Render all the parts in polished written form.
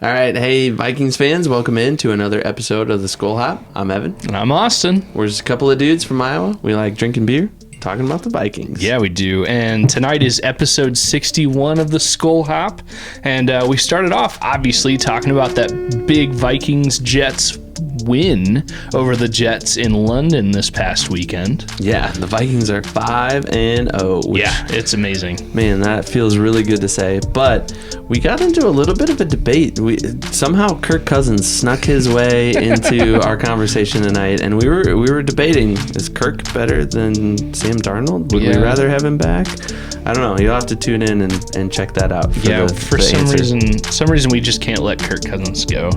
All right. Hey, Vikings fans, welcome in to another episode of the Skol Hop. I'm Evan. And I'm Austin. We're just a couple of dudes from Iowa. We like drinking beer, talking about the Vikings. Yeah, we do. And tonight is episode 61 of the Skol Hop. And we started off, obviously, talking about that big Vikings-Jets win over the Jets in London this past weekend. Yeah, the Vikings are 5-0. Yeah, it's amazing. Man, that feels really good to say. But we got into a little bit of a debate. Somehow Kirk Cousins snuck his way into our conversation tonight, and we were debating, is Kirk better than Sam Darnold? Would we rather have him back? I don't know. You'll have to tune in and check that out. For some reason we just can't let Kirk Cousins go.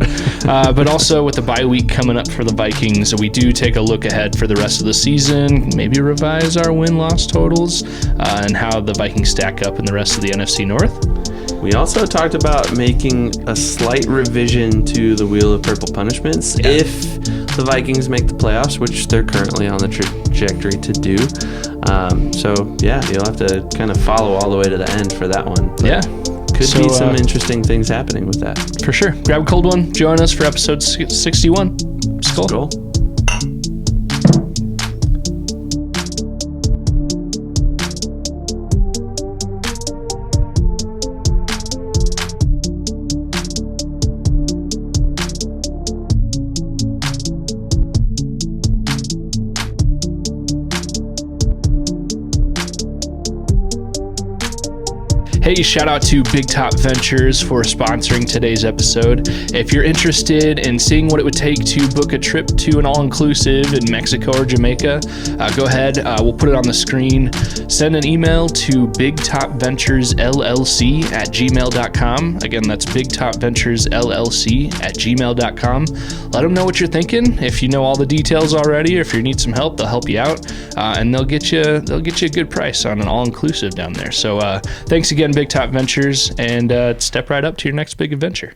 But also with the bye week coming up for the Vikings, we do take a look ahead for the rest of the season, maybe revise our win-loss totals, and how the Vikings stack up in the rest of the NFC North. We also talked about making a slight revision to the Wheel of Purple Punishments if the Vikings make the playoffs, which they're currently on the trajectory to do. You'll have to kind of follow all the way to the end for that one. But could be some interesting things happening with that. For sure. Grab a cold one. Join us for episode 61. Skol. Skol. Hey, shout out to Big Top Ventures for sponsoring today's episode. If you're interested in seeing what it would take to book a trip to an all-inclusive in Mexico or Jamaica, go ahead. We'll put it on the screen. Send an email to bigtopventuresllc@gmail.com. Again, that's bigtopventuresllc@gmail.com. Let them know what you're thinking. If you know all the details already, or if you need some help, they'll help you out, and they'll get you a good price on an all-inclusive down there. So thanks again, Big Top Ventures, and step right up to your next big adventure.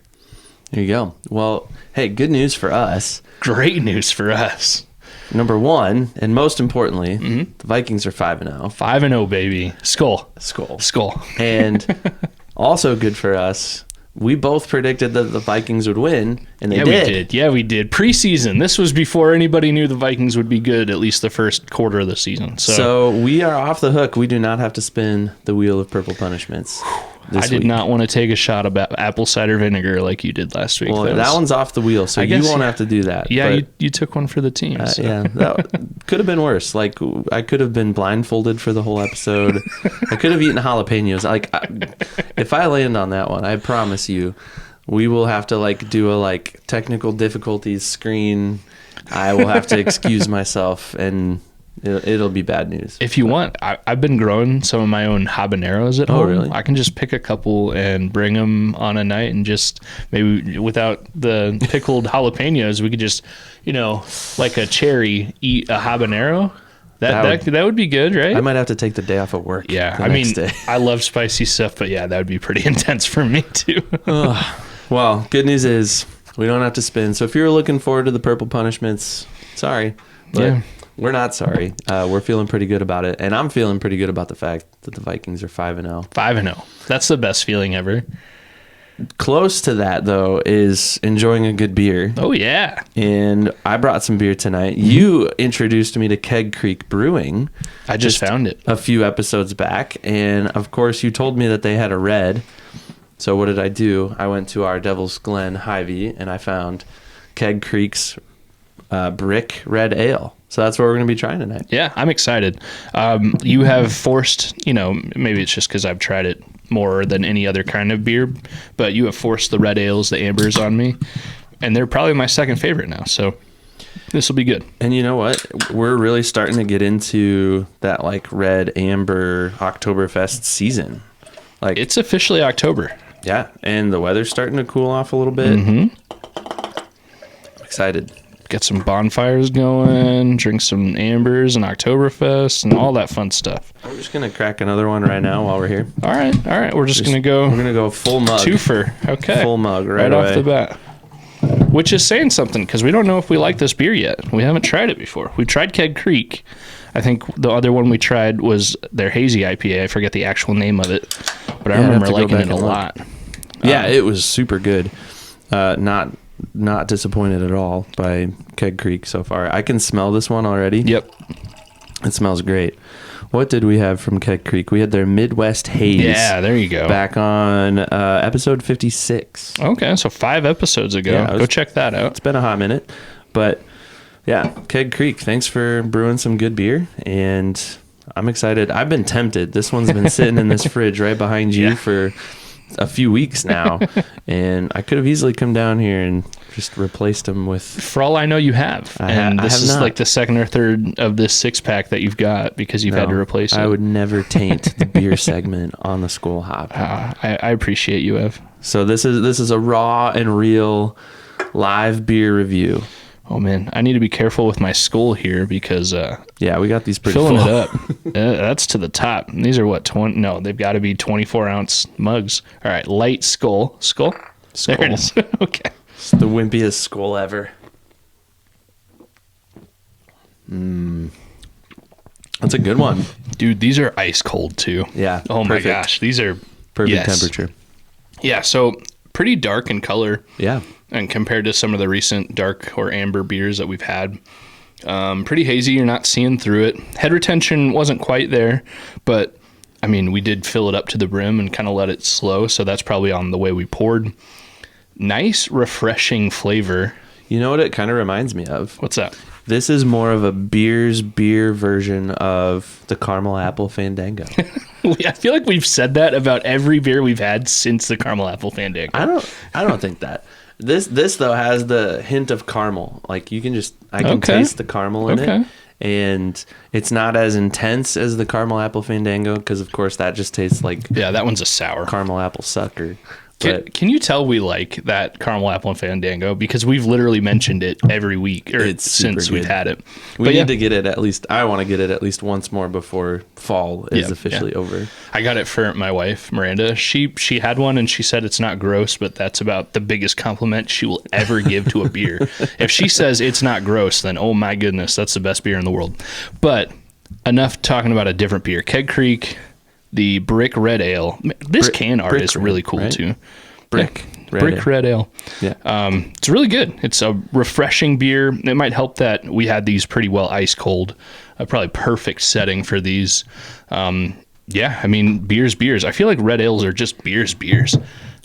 There you go. Well, hey, good news for us. Great news for us. Number one, and most importantly, the Vikings are 5-0. 5-0, baby. Skol. Skol. And also good for us, we both predicted that the Vikings would win, and they did. Yeah, we did. Preseason. This was before anybody knew the Vikings would be good, at least the first quarter of the season. So we are off the hook. We do not have to spin the Wheel of Purple Punishments. I did not want to take a shot of apple cider vinegar like you did last week. Well, that one's off the wheel, so you won't have to do that. Yeah, you took one for the team. Yeah, that could have been worse. Like, I could have been blindfolded for the whole episode. I could have eaten jalapenos. If I land on that one, I promise you, we will have to do a technical difficulties screen. I will have to excuse myself, and it'll be bad news. If you want, I've been growing some of my own habaneros at home. Oh, really? I can just pick a couple and bring them on a night, and just maybe without the pickled jalapenos, we could just, like a cherry, eat a habanero. That would be good, right? I might have to take the day off of work. Yeah, next day. I love spicy stuff, but yeah, that would be pretty intense for me too. Well, good news is we don't have to spin. So if you're looking forward to the Purple Punishments, sorry. But we're not sorry. We're feeling pretty good about it. And I'm feeling pretty good about the fact that the Vikings are 5-0. 5-0. That's the best feeling ever. Close to that, though, is enjoying a good beer. Oh, yeah. And I brought some beer tonight. You introduced me to Keg Creek Brewing. I just found it a few episodes back. And, of course, you told me that they had a red. So what did I do? I went to our Devil's Glen Hy-Vee, and I found Keg Creek's Brick Red Ale. So that's what we're going to be trying tonight. Yeah, I'm excited. You have forced, maybe it's just because I've tried it more than any other kind of beer, but you have forced the red ales, the ambers on me, and they're probably my second favorite now. So this will be good. And you know what? We're really starting to get into that red amber Oktoberfest season. It's officially October. Yeah, and the weather's starting to cool off a little bit. I'm excited. Get some bonfires going, drink some ambers and Oktoberfest and all that fun stuff. We're just going to crack another one right now while we're here. All right. We're just going to go. We're going to go full mug. Twofer. Okay. Full mug right off the bat. Which is saying something, because we don't know if we like this beer yet. We haven't tried it before. We tried Keg Creek. I think the other one we tried was their hazy IPA. I forget the actual name of it, but I remember liking it a lot. Yeah, it was super good. Not disappointed at all by Keg Creek so far. I can smell this one already. Yep. It smells great. What did we have from Keg Creek? We had their Midwest Haze. Yeah, there you go. Back on episode 56. Okay, so 5 episodes ago. Yeah, go check that out. It's been a hot minute. But yeah, Keg Creek, thanks for brewing some good beer. And I'm excited. I've been tempted. This one's been sitting in this fridge right behind you for a few weeks now. And I could have easily come down here and just replaced them with... For all I know, you have. This is like the second or third of this 6-pack that you've got because you've had to replace it. I would never taint the beer segment on the Skol Hop. I appreciate you, Ev. So this is a raw and real live beer review. Oh, man. I need to be careful with my Skol here because... yeah, we got these pretty filling full. it up. That's to the top. And these are what, 20? No, they've got to be 24-ounce mugs. All right, light Skol. Skol? There it is. Okay. It's the wimpiest Skol ever. That's a good one. Dude, these are ice cold, too. Yeah. Oh, my gosh. These are... Perfect temperature. Yeah, so pretty dark in color. Yeah. And compared to some of the recent dark or amber beers that we've had, pretty hazy. You're not seeing through it. Head retention wasn't quite there, but I mean, we did fill it up to the brim and kind of let it slow. So that's probably on the way we poured. Nice, refreshing flavor. You know what it kind of reminds me of? What's that? This is more of a beer version of the Caramel Apple Fandango. I feel like we've said that about every beer we've had since the Caramel Apple Fandango. I don't think that. This though has the hint of caramel. Like you can I can taste the caramel in it, and it's not as intense as the Caramel Apple Fandango because of course that just tastes like that one's a sour caramel apple sucker. Can you tell we like that Caramel Apple and Fandango? Because we've literally mentioned it every week since we've had it. We need to get it at least. I want to get it at least once more before fall is officially over. I got it for my wife, Miranda. She had one and she said it's not gross, but that's about the biggest compliment she will ever give to a beer. If she says it's not gross, then oh my goodness, that's the best beer in the world. But enough talking about a different beer. Keg Creek. The Brick Red Ale. This can art is really cool, right? Too. Brick Red Ale. Yeah. It's really good. It's a refreshing beer. It might help that we had these pretty well ice cold. Probably perfect setting for these. Yeah, I mean, beers. I feel like red ales are just beers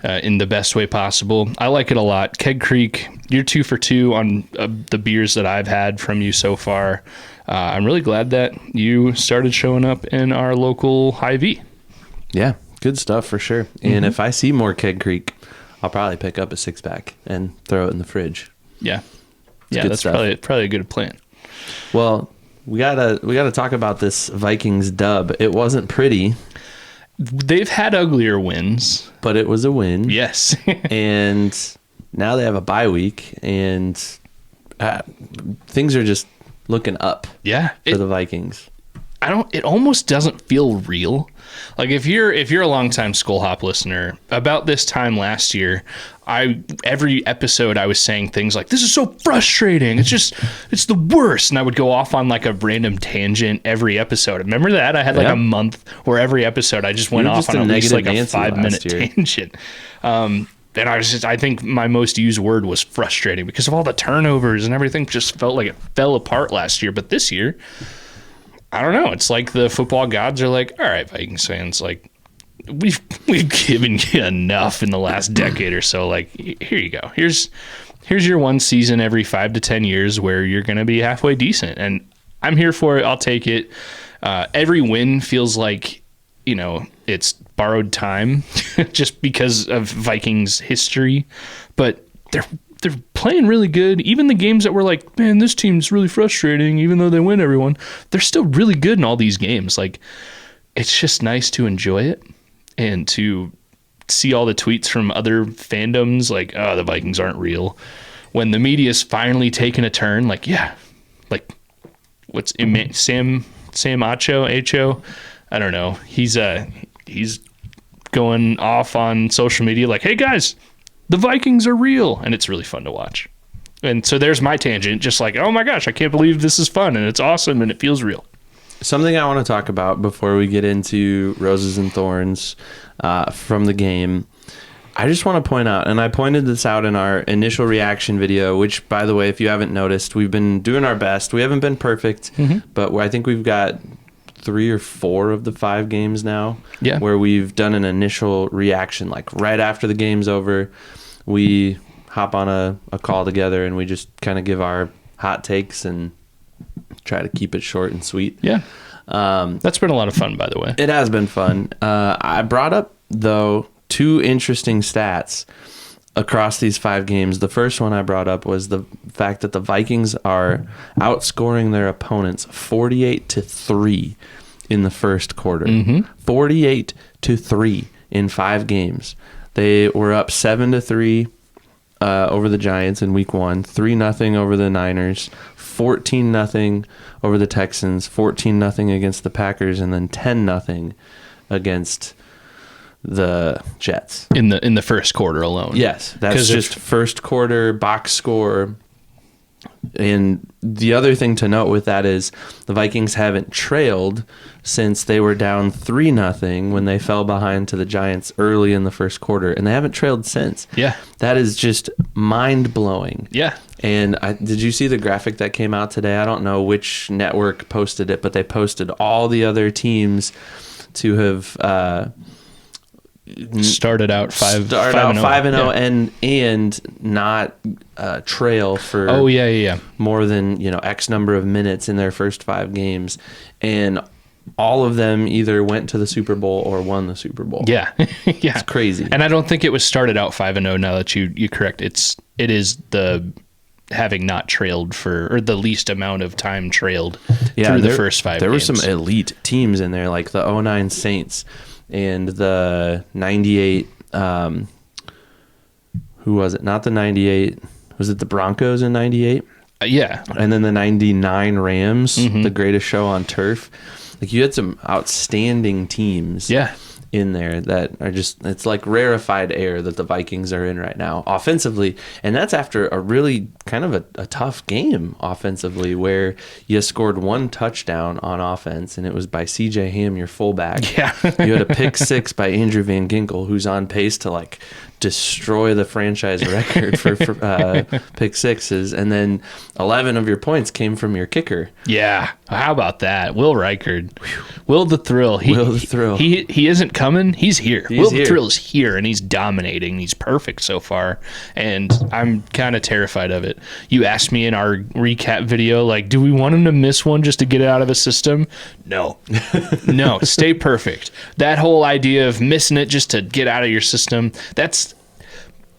in the best way possible. I like it a lot. Keg Creek, you're 2 for 2 on the beers that I've had from you so far. I'm really glad that you started showing up in our local Hy-Vee. Yeah, good stuff for sure. And if I see more Keg Creek, I'll probably pick up a 6-pack and throw it in the fridge. Yeah, that's stuff. probably a good plan. Well, we gotta talk about this Vikings dub. It wasn't pretty. They've had uglier wins, but it was a win. Yes, and now they have a bye week, and things are just looking up. Yeah, for the Vikings. It almost doesn't feel real. Like if you're a longtime Skol Hop listener, about this time last year, every episode I was saying things like, this is so frustrating. It's the worst. And I would go off on like a random tangent every episode. Remember that? I had like a month where every episode I just went off on at least like a 5-minute tangent. And I think my most used word was frustrating because of all the turnovers and everything just felt like it fell apart last year. But this year, I don't know. It's like the football gods are like, all right, Vikings fans, like we've given you enough in the last decade or so. Like, here you go. Here's your one season every 5 to 10 years where you're going to be halfway decent. And I'm here for it. I'll take it. Every win feels like, it's borrowed time just because of Vikings history, but they're playing really good. Even the games that were like, man, this team's really frustrating, even though they win everyone, they're still really good in all these games. Like, it's just nice to enjoy it and to see all the tweets from other fandoms like, oh, the Vikings aren't real. When the media's finally taken a turn, like, yeah, like what's Sam Acho? I don't know. He's going off on social media like, hey guys, the Vikings are real, and it's really fun to watch. And so there's my tangent, just like, oh my gosh, I can't believe this is fun and it's awesome and it feels real. Something I want to talk about before we get into Roses and Thorns from the game. I just want to point out, and I pointed this out in our initial reaction video, which, by the way, if you haven't noticed, we've been doing our best. We haven't been perfect, but I think we've got 3 or 4 of the 5 games now where we've done an initial reaction, like right after the game's over. We hop on a call together and we just kind of give our hot takes and try to keep it short and sweet. Yeah. That's been a lot of fun, by the way. It has been fun. I brought up, though, 2 interesting stats across these 5 games. The first one I brought up was the fact that the Vikings are outscoring their opponents 48-3 in the first quarter. 48-3 in 5 games. They were up 7-3 over the Giants in week 1, 3-0 over the Niners, 14-0 over the Texans, 14-0 against the Packers, and then 10-0 against the Jets in the first quarter alone. Yes, that's just first quarter box score. And the other thing to note with that is the Vikings haven't trailed since they were down 3-0 when they fell behind to the Giants early in the first quarter, and they haven't trailed since. Yeah, that is just mind blowing. Yeah. And did you see the graphic that came out today? I don't know which network posted it, but they posted all the other teams to have started out 5-0 and not trail for more than X number of minutes in their first 5 games, and all of them either went to the Super Bowl or won the Super Bowl. Yeah. It's crazy. And I don't think it was started out 5-0. Now that you correct, it is the having not trailed or the least amount of time trailed through the first 5 games. There were some elite teams in there, like the 2009 Saints and the 98 who was it? Not the 98. Was it the Broncos in 98? Yeah. And then the 99 Rams, the greatest show on turf. Like, you had some outstanding teams in there that are just, it's like rarefied air that the Vikings are in right now offensively. And that's after a really kind of a tough game offensively, where you scored 1 touchdown on offense, and it was by CJ Ham, your fullback. Yeah. You had a pick 6 by Andrew Van Ginkel, who's on pace to like destroy the franchise record for pick 6s, and then 11 of your points came from your kicker. Yeah, how about that? Will Reichard. Will the Thrill. He isn't coming. He's here. Will the Thrill is here, and he's dominating. He's perfect so far, and I'm kind of terrified of it. You asked me in our recap video, like, do we want him to miss one just to get it out of the system? No. No, stay perfect. That whole idea of missing it just to get out of your system,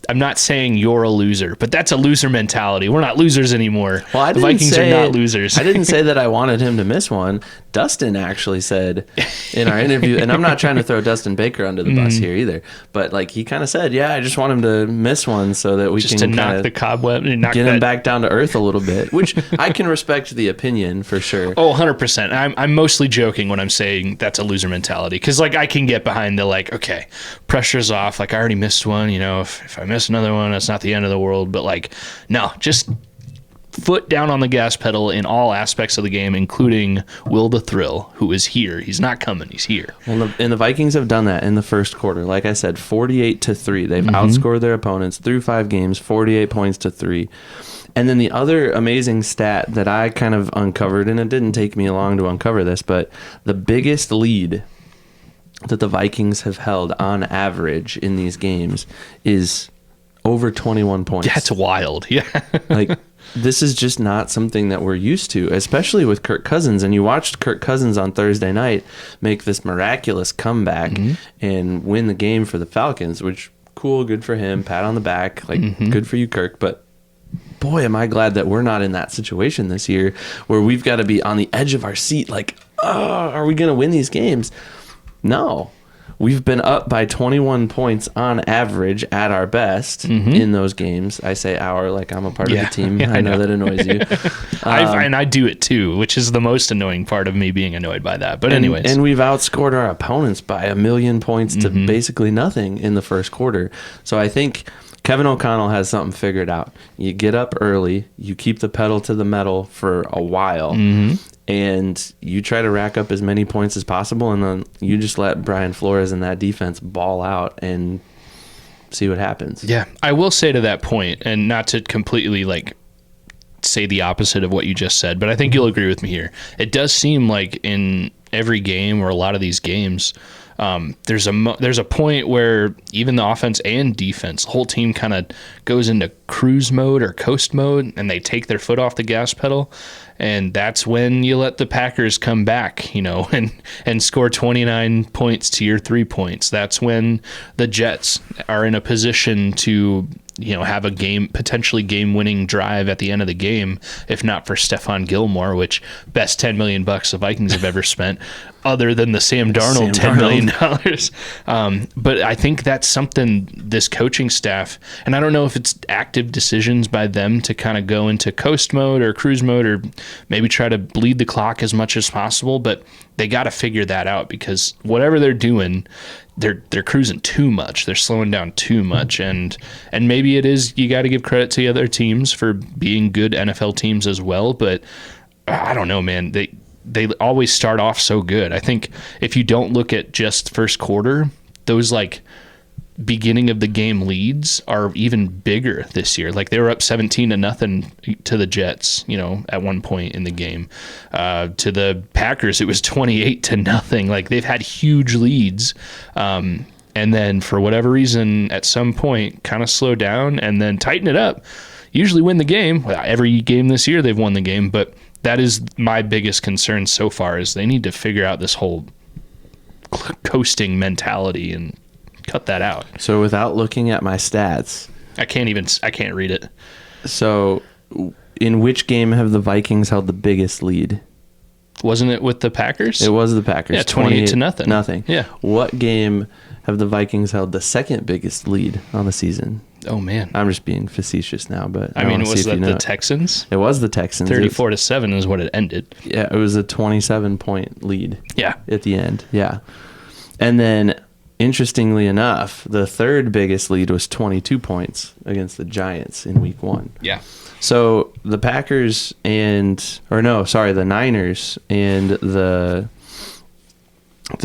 I'm not saying you're a loser, but that's a loser mentality. We're not losers anymore. Well, the Vikings are not losers. I didn't say that I wanted him to miss one. Dustin actually said in our interview, and I'm not trying to throw Dustin Baker under the bus here either, but like, he kind of said, yeah, I just want him to miss one so that we just can to knock the cobweb, get him back down to earth a little bit, which I can respect the opinion for sure. Oh, 100%. I'm mostly joking when I'm saying that's a loser mentality, because like, I can get behind the like, okay, pressure's off. Like, I already missed one. If I miss another one, that's not the end of the world. But like, no, just foot down on the gas pedal in all aspects of the game, including Will the Thrill, who is here. He's not coming. He's here. Well, and the Vikings have done that in the first quarter. Like I said, 48-3. They've outscored their opponents through 5 games, 48 points to 3. And then the other amazing stat that I kind of uncovered, and it didn't take me long to uncover this, but the biggest lead that the Vikings have held on average in these games is over 21 points. That's wild. Yeah. Like, this is just not something that we're used to, especially with Kirk Cousins. And you watched Kirk Cousins on Thursday night make this miraculous comeback and win the game for the Falcons, which, cool, good for him, pat on the back, like, good for you, Kirk. But boy, am I glad that we're not in that situation this year where we've got to be on the edge of our seat, like, oh, are we going to win these games? No. We've been up by 21 points on average at our best in those games. I say our, like I'm a part of the team. I know that annoys you. And I do it too, which is the most annoying part of me being annoyed by that. But anyways. And we've outscored our opponents by 1 million points to basically nothing in the first quarter. So I think Kevin O'Connell has something figured out. You get up early, you keep the pedal to the metal for a while, and you try to rack up as many points as possible, and then you just let Brian Flores and that defense ball out, and see what happens. Yeah, I will say to that point, and not to completely like say the opposite of what you just said, but I think you'll agree with me here. It does seem like in every game or a lot of these games, there's a point where even the offense and defense, the whole team kind of goes into cruise mode or coast mode, and they take their foot off the gas pedal. And that's when you let the Packers come back, and score 29 points to your 3 points. That's when the Jets are in a position to, have a potentially game-winning drive at the end of the game, if not for Stephon Gilmore, which best $10 million the Vikings have ever spent, other than the Sam Darnold $10 million. But I think that's something this coaching staff, and I don't know if it's active decisions by them to kind of go into coast mode or cruise mode or maybe try to bleed the clock as much as possible, but they got to figure that out, because whatever they're doing, they're cruising too much. They're slowing down too much, and maybe it is, you got to give credit to the other teams for being good NFL teams as well. But I don't know, man. They always start off so good. I think if you don't look at just first quarter, those like beginning of the game leads are even bigger this year. Like they were up 17-0 to the Jets, at one point in the game. To the Packers, it was 28-0. Like they've had huge leads. And then for whatever reason, at some point, kind of slow down and then tighten it up. Usually win the game. Well, every game this year, they've won the game. But that is my biggest concern so far, is they need to figure out this whole coasting mentality and cut that out. So without looking at my stats, I can't read it. So in which game have the Vikings held the biggest lead? Wasn't it with the Packers? It was the Packers. Yeah, 28-0. Nothing. Yeah. What game have the Vikings held the second biggest lead on the season? Oh man. I'm just being facetious now, but I mean, was that the Texans? It was the Texans. 34-7 is what it ended. Yeah, it was a 27-point lead. Yeah. At the end. Yeah. And then interestingly enough, the third biggest lead was 22 points against the Giants in week 1. Yeah. So the the Niners and the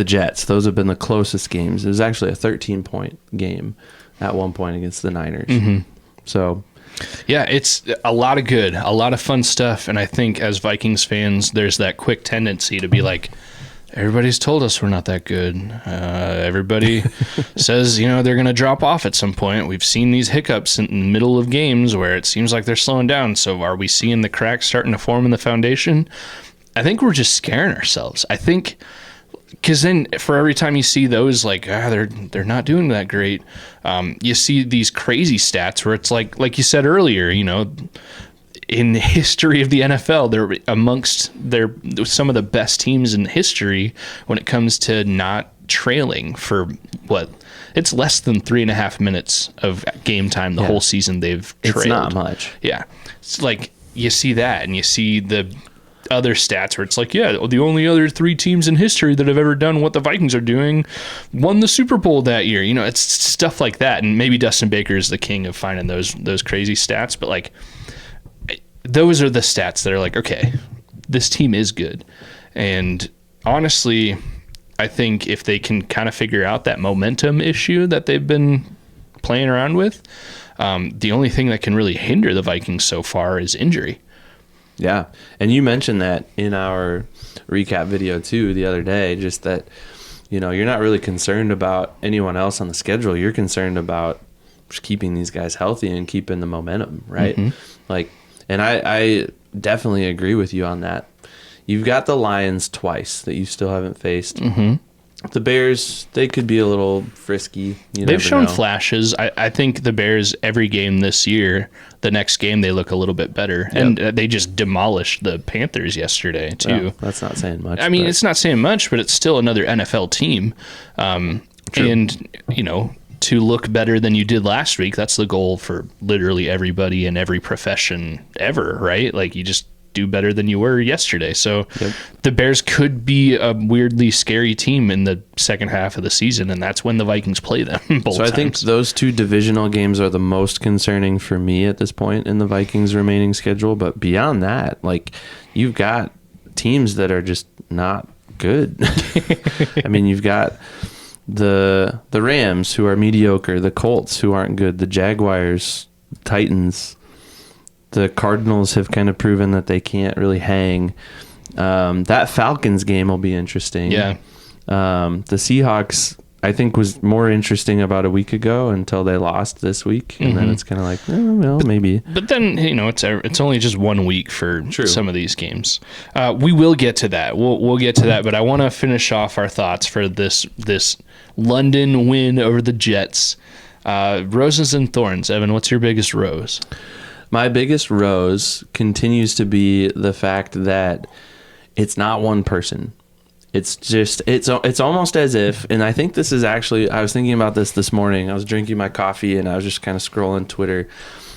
Jets, those have been the closest games. It was actually a 13-point game at one point against the Niners. Mm-hmm. So yeah, it's a lot of good, a lot of fun stuff. And I think as Vikings fans, there's that quick tendency to be like, everybody's told us we're not that good. Everybody says, they're going to drop off at some point. We've seen these hiccups in the middle of games where it seems like they're slowing down. So are we seeing the cracks starting to form in the foundation? I think we're just scaring ourselves. I think because then for every time you see those, like, they're not doing that great, you see these crazy stats where it's like you said earlier, in the history of the NFL, they're amongst some of the best teams in history when it comes to not trailing for it's less than 3.5 minutes of game time the whole season they've trailed. It's not much. Yeah. It's like you see that, and you see the other stats where it's like, the only other 3 teams in history that have ever done what the Vikings are doing won the Super Bowl that year. It's stuff like that. And maybe Dustin Baker is the king of finding those crazy stats, but like, those are the stats that are like, okay, this team is good. And honestly, I think if they can kind of figure out that momentum issue that they've been playing around with, the only thing that can really hinder the Vikings so far is injury. Yeah. And you mentioned that in our recap video too the other day, just that, you're not really concerned about anyone else on the schedule. You're concerned about just keeping these guys healthy and keeping the momentum, right? Mm-hmm. And I definitely agree with you on that. You've got the Lions twice that you still haven't faced. Mm-hmm. The Bears, they could be a little frisky. They've shown flashes. I think the Bears, every game this year, the next game they look a little bit better. Yep. And they just demolished the Panthers yesterday, too. Well, that's not saying much. I mean, it's not saying much, but it's still another NFL team. And, to look better than you did last week, that's the goal for literally everybody in every profession ever, right? Like, you just do better than you were yesterday. So the Bears could be a weirdly scary team in the second half of the season, and that's when the Vikings play them both times. I think those 2 divisional games are the most concerning for me at this point in the Vikings' remaining schedule. But beyond that, like, you've got teams that are just not good. I mean, you've got the Rams, who are mediocre, the Colts, who aren't good, the Jaguars, Titans, the Cardinals have kind of proven that they can't really hang. That Falcons game will be interesting. Yeah. The Seahawks, I think, was more interesting about a week ago until they lost this week, and then it's kind of like, well, maybe. But then, it's only just 1 week for some of these games. We will get to that. We'll get to that, but I want to finish off our thoughts for this London win over the Jets. Roses and thorns. Evan, what's your biggest rose? My biggest rose continues to be the fact that it's not one person. It's just, it's almost as if, and I think this is actually, I was thinking about this morning. I was drinking my coffee and I was just kind of scrolling Twitter,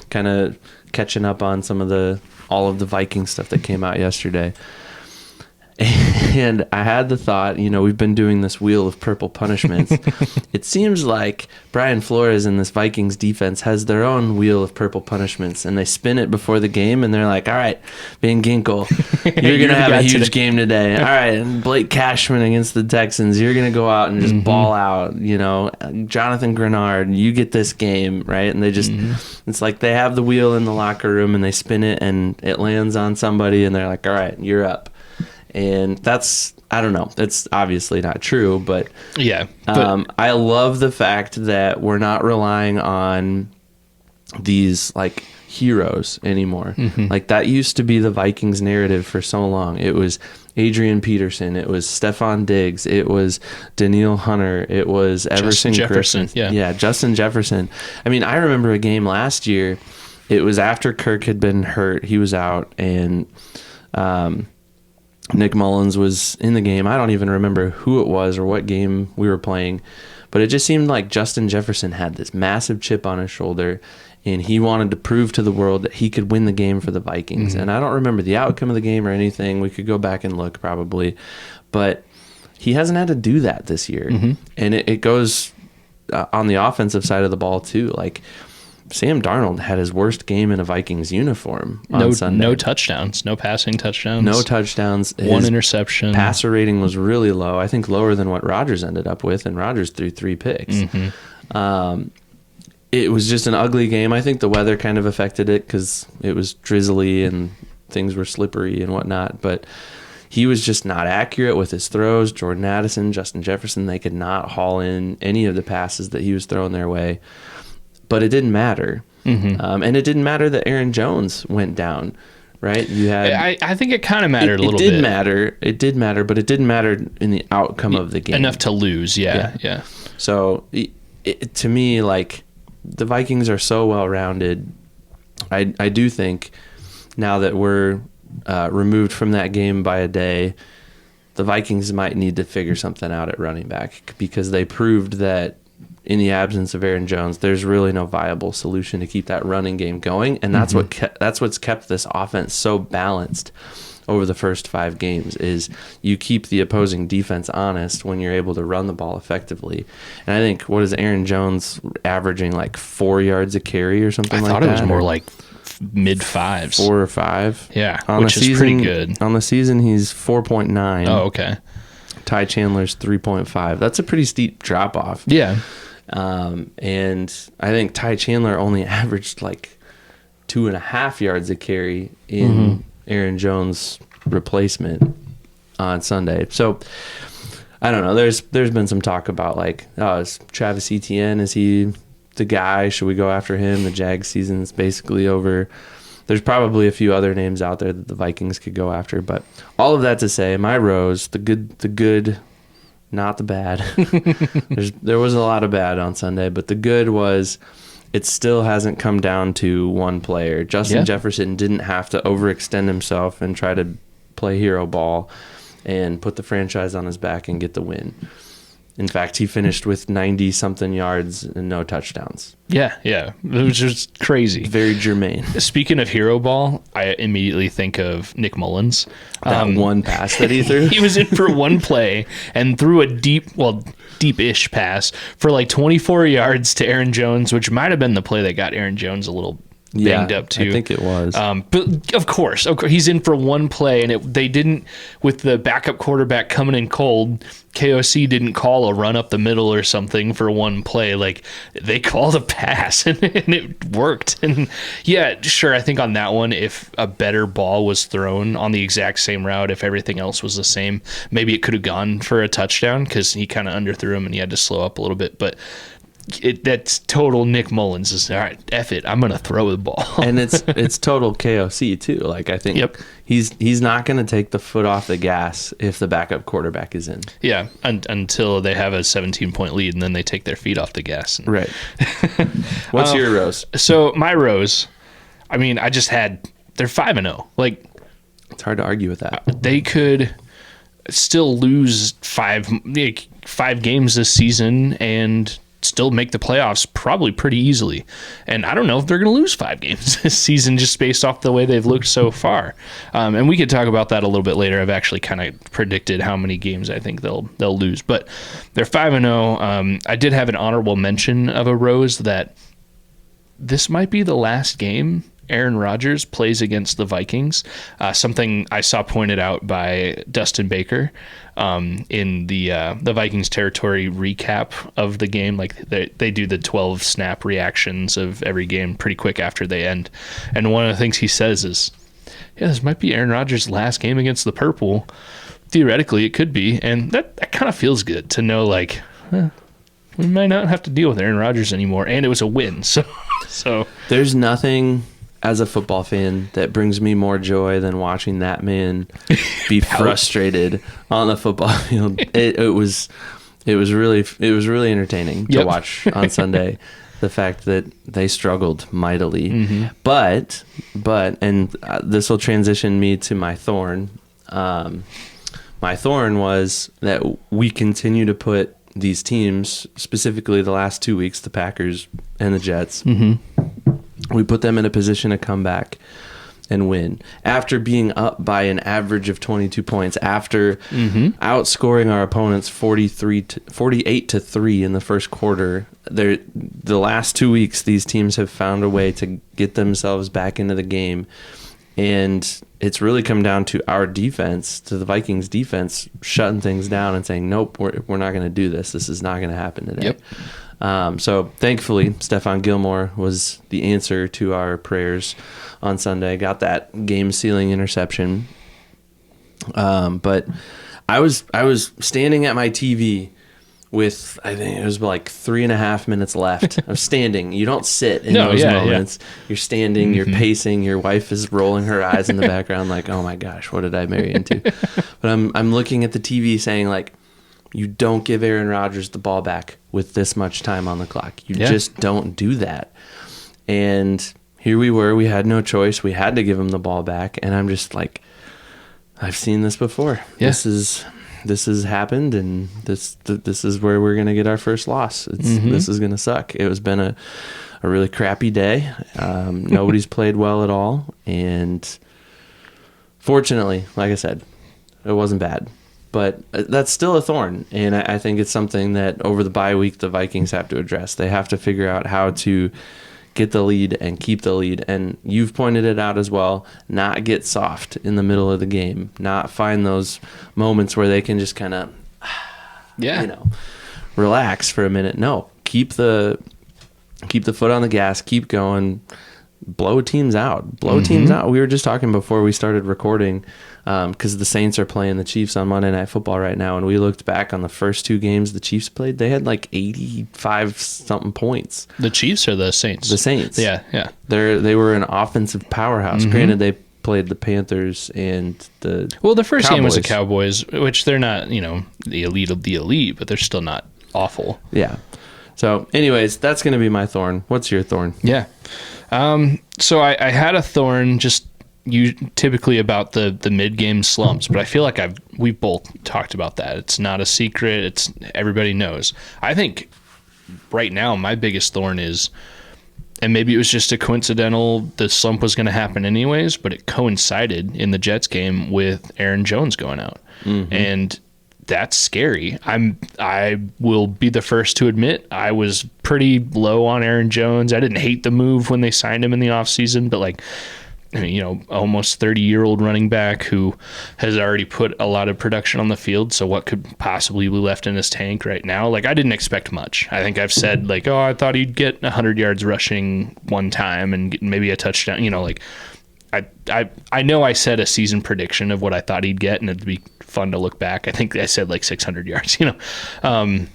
kind of catching up on all of the Viking stuff that came out yesterday. And I had the thought, we've been doing this wheel of purple punishments. It seems like Brian Flores and this Vikings defense has their own wheel of purple punishments, and they spin it before the game, and they're like, all right, Van Ginkel, you're going to have a huge game today. All right, and Blake Cashman against the Texans, you're going to go out and just ball out. Jonathan Grenard, you get this game, right? And they just, it's like they have the wheel in the locker room, and they spin it, and it lands on somebody, and they're like, all right, you're up. And that's, I don't know, it's obviously not true, but yeah. I love the fact that we're not relying on these like heroes anymore. Like that used to be the Vikings narrative for so long. It was Adrian Peterson, it was Stephon Diggs, it was Daniil Hunter, it was Everson Jefferson. Yeah, Justin Jefferson. I mean, I remember a game last year. It was after Kirk had been hurt. He was out, and Nick Mullins was in the game. I don't even remember who it was or what game we were playing, but it just seemed like Justin Jefferson had this massive chip on his shoulder, and he wanted to prove to the world that he could win the game for the Vikings. And I don't remember the outcome of the game or anything. We could go back and look probably, but he hasn't had to do that this year. And it goes on the offensive side of the ball too. Like, Sam Darnold had his worst game in a Vikings uniform on Sunday. No touchdowns, no passing touchdowns. No touchdowns. One interception. Passer rating was really low. I think lower than what Rodgers ended up with, and Rodgers threw 3 picks. It was just an ugly game. I think the weather kind of affected it because it was drizzly and things were slippery and whatnot, but he was just not accurate with his throws. Jordan Addison, Justin Jefferson, they could not haul in any of the passes that he was throwing their way. But it didn't matter. And it didn't matter that Aaron Jones went down, right? You had. I think it kind of mattered a little bit. It did matter. It did matter, but it didn't matter in the outcome of the game. Enough to lose, yeah. So to me, like, the Vikings are so well-rounded. I do think now that we're removed from that game by a day, the Vikings might need to figure something out at running back, because they proved that in the absence of Aaron Jones, there's really no viable solution to keep that running game going, and that's what's kept this offense so balanced over the first 5 games. Is you keep the opposing defense honest when you're able to run the ball effectively. And I think, what is Aaron Jones averaging, like 4 yards a carry or something like that? I thought it was more like mid 5s. 4 or 5. Yeah, which is pretty good. On the season, he's 4.9. Oh, okay. Ty Chandler's 3.5. That's a pretty steep drop off. Yeah. And I think Ty Chandler only averaged like 2.5 yards a carry in Aaron Jones' replacement on Sunday. So I don't know. There's been some talk about, like, is Travis Etienne, is he the guy? Should we go after him? The Jags season's basically over. There's probably a few other names out there that the Vikings could go after, but all of that to say, my rose, the good, not the bad. There was a lot of bad on Sunday, but the good was it still hasn't come down to one player. Justin Jefferson didn't have to overextend himself and try to play hero ball and put the franchise on his back and get the win. In fact, he finished with 90-something yards and no touchdowns. Yeah. It was just crazy. Very germane. Speaking of hero ball, I immediately think of Nick Mullins. That one pass that he threw? He was in for one play and threw a deep-ish pass for like 24 yards to Aaron Jones, which might have been the play that got Aaron Jones a little banged up too. I think it was. But of course, he's in for one play, and they didn't, with the backup quarterback coming in cold, KOC didn't call a run up the middle or something for one play. Like, they called a pass, and it worked. And yeah, sure, I think on that one, if a better ball was thrown on the exact same route, if everything else was the same, maybe it could have gone for a touchdown because he kind of underthrew him and he had to slow up a little bit. But that's total Nick Mullins. Is all right, F it, I'm gonna throw the ball. And it's total KOC too. Like, I think he's not gonna take the foot off the gas if the backup quarterback is in. Yeah, until they have a 17-point lead, and then they take their feet off the gas. Right. What's your rose? So my rose, I mean, they're 5-0. Like, it's hard to argue with that. They could still lose five games this season and still make the playoffs probably pretty easily. And I don't know if they're going to lose 5 games this season just based off the way they've looked so far. And we could talk about that a little bit later. I've actually kind of predicted how many games I think they'll lose. But they're 5-0. I did have an honorable mention of a rose that this might be the last game Aaron Rodgers plays against the Vikings. Something I saw pointed out by Dustin Baker in the Vikings territory recap of the game. Like, they do the 12 snap reactions of every game pretty quick after they end. And one of the things he says is, yeah, this might be Aaron Rodgers' last game against the Purple. Theoretically, it could be. And that kind of feels good to know, like, we might not have to deal with Aaron Rodgers anymore. And it was a win. So there's nothing as a football fan that brings me more joy than watching that man be frustrated on the football field. It was really entertaining to watch on Sunday. The fact that they struggled mightily, but this will transition me to my thorn. My thorn was that we continue to put these teams, specifically the last 2 weeks, the Packers and the Jets. We put them in a position to come back and win after being up by an average of 22 points, after outscoring our opponents 48-3 in the first quarter. The last 2 weeks, these teams have found a way to get themselves back into the game, and it's really come down to our defense, to the Vikings defense, shutting things down and saying, nope, we're not going to do this. This is not going to happen today. Yep. So thankfully, Stephon Gilmore was the answer to our prayers on Sunday. Got that game-sealing interception. But I was standing at my TV with, I think it was like 3.5 minutes left. I was standing. You don't sit in those moments. Yeah. You're standing, you're pacing, your wife is rolling her eyes in the background like, oh my gosh, what did I marry into? But I'm looking at the TV saying, like, you don't give Aaron Rodgers the ball back with this much time on the clock. You just don't do that. And here we were. We had no choice. We had to give him the ball back. And I'm just like, I've seen this before. Yeah. This has happened, and this is where we're going to get our first loss. This is going to suck. It has been a really crappy day. Nobody's played well at all. And fortunately, like I said, it wasn't bad. But that's still a thorn, and I think it's something that over the bye week the Vikings have to address. They have to figure out how to get the lead and keep the lead. And you've pointed it out as well, not get soft in the middle of the game, not find those moments where they can just kind of, relax for a minute. No, keep the foot on the gas, keep going, blow teams out. Teams out. We were just talking before we started recording, because the Saints are playing the Chiefs on Monday Night Football right now, and we looked back on the first 2 games the Chiefs played. They had like 85-something points. The Chiefs or the Saints? The Saints. Yeah. They were an offensive powerhouse. Granted, they played the Panthers and the first Cowboys. game was the Cowboys, which they're not, the elite of the elite, but they're still not awful. Yeah. So, anyways, that's going to be my thorn. What's your thorn? Yeah. So I had a thorn just typically about the mid-game slumps, but I feel like we've both talked about that. It's not a secret. Everybody knows. I think right now my biggest thorn is, and maybe it was just a coincidental, the slump was going to happen anyways, but it coincided in the Jets game with Aaron Jones going out. And that's scary. I will be the first to admit I was pretty low on Aaron Jones. I didn't hate the move when they signed him in the offseason, but like, you know, almost 30-year-old running back who has already put a lot of production on the field. So what could possibly be left in his tank right now? Like, I didn't expect much. I think I've said like, oh, I thought he'd get 100 yards rushing one time and get maybe a touchdown. You know, like I know I said a season prediction of what I thought he'd get, and it'd be fun to look back. I think I said like 600 yards, you know.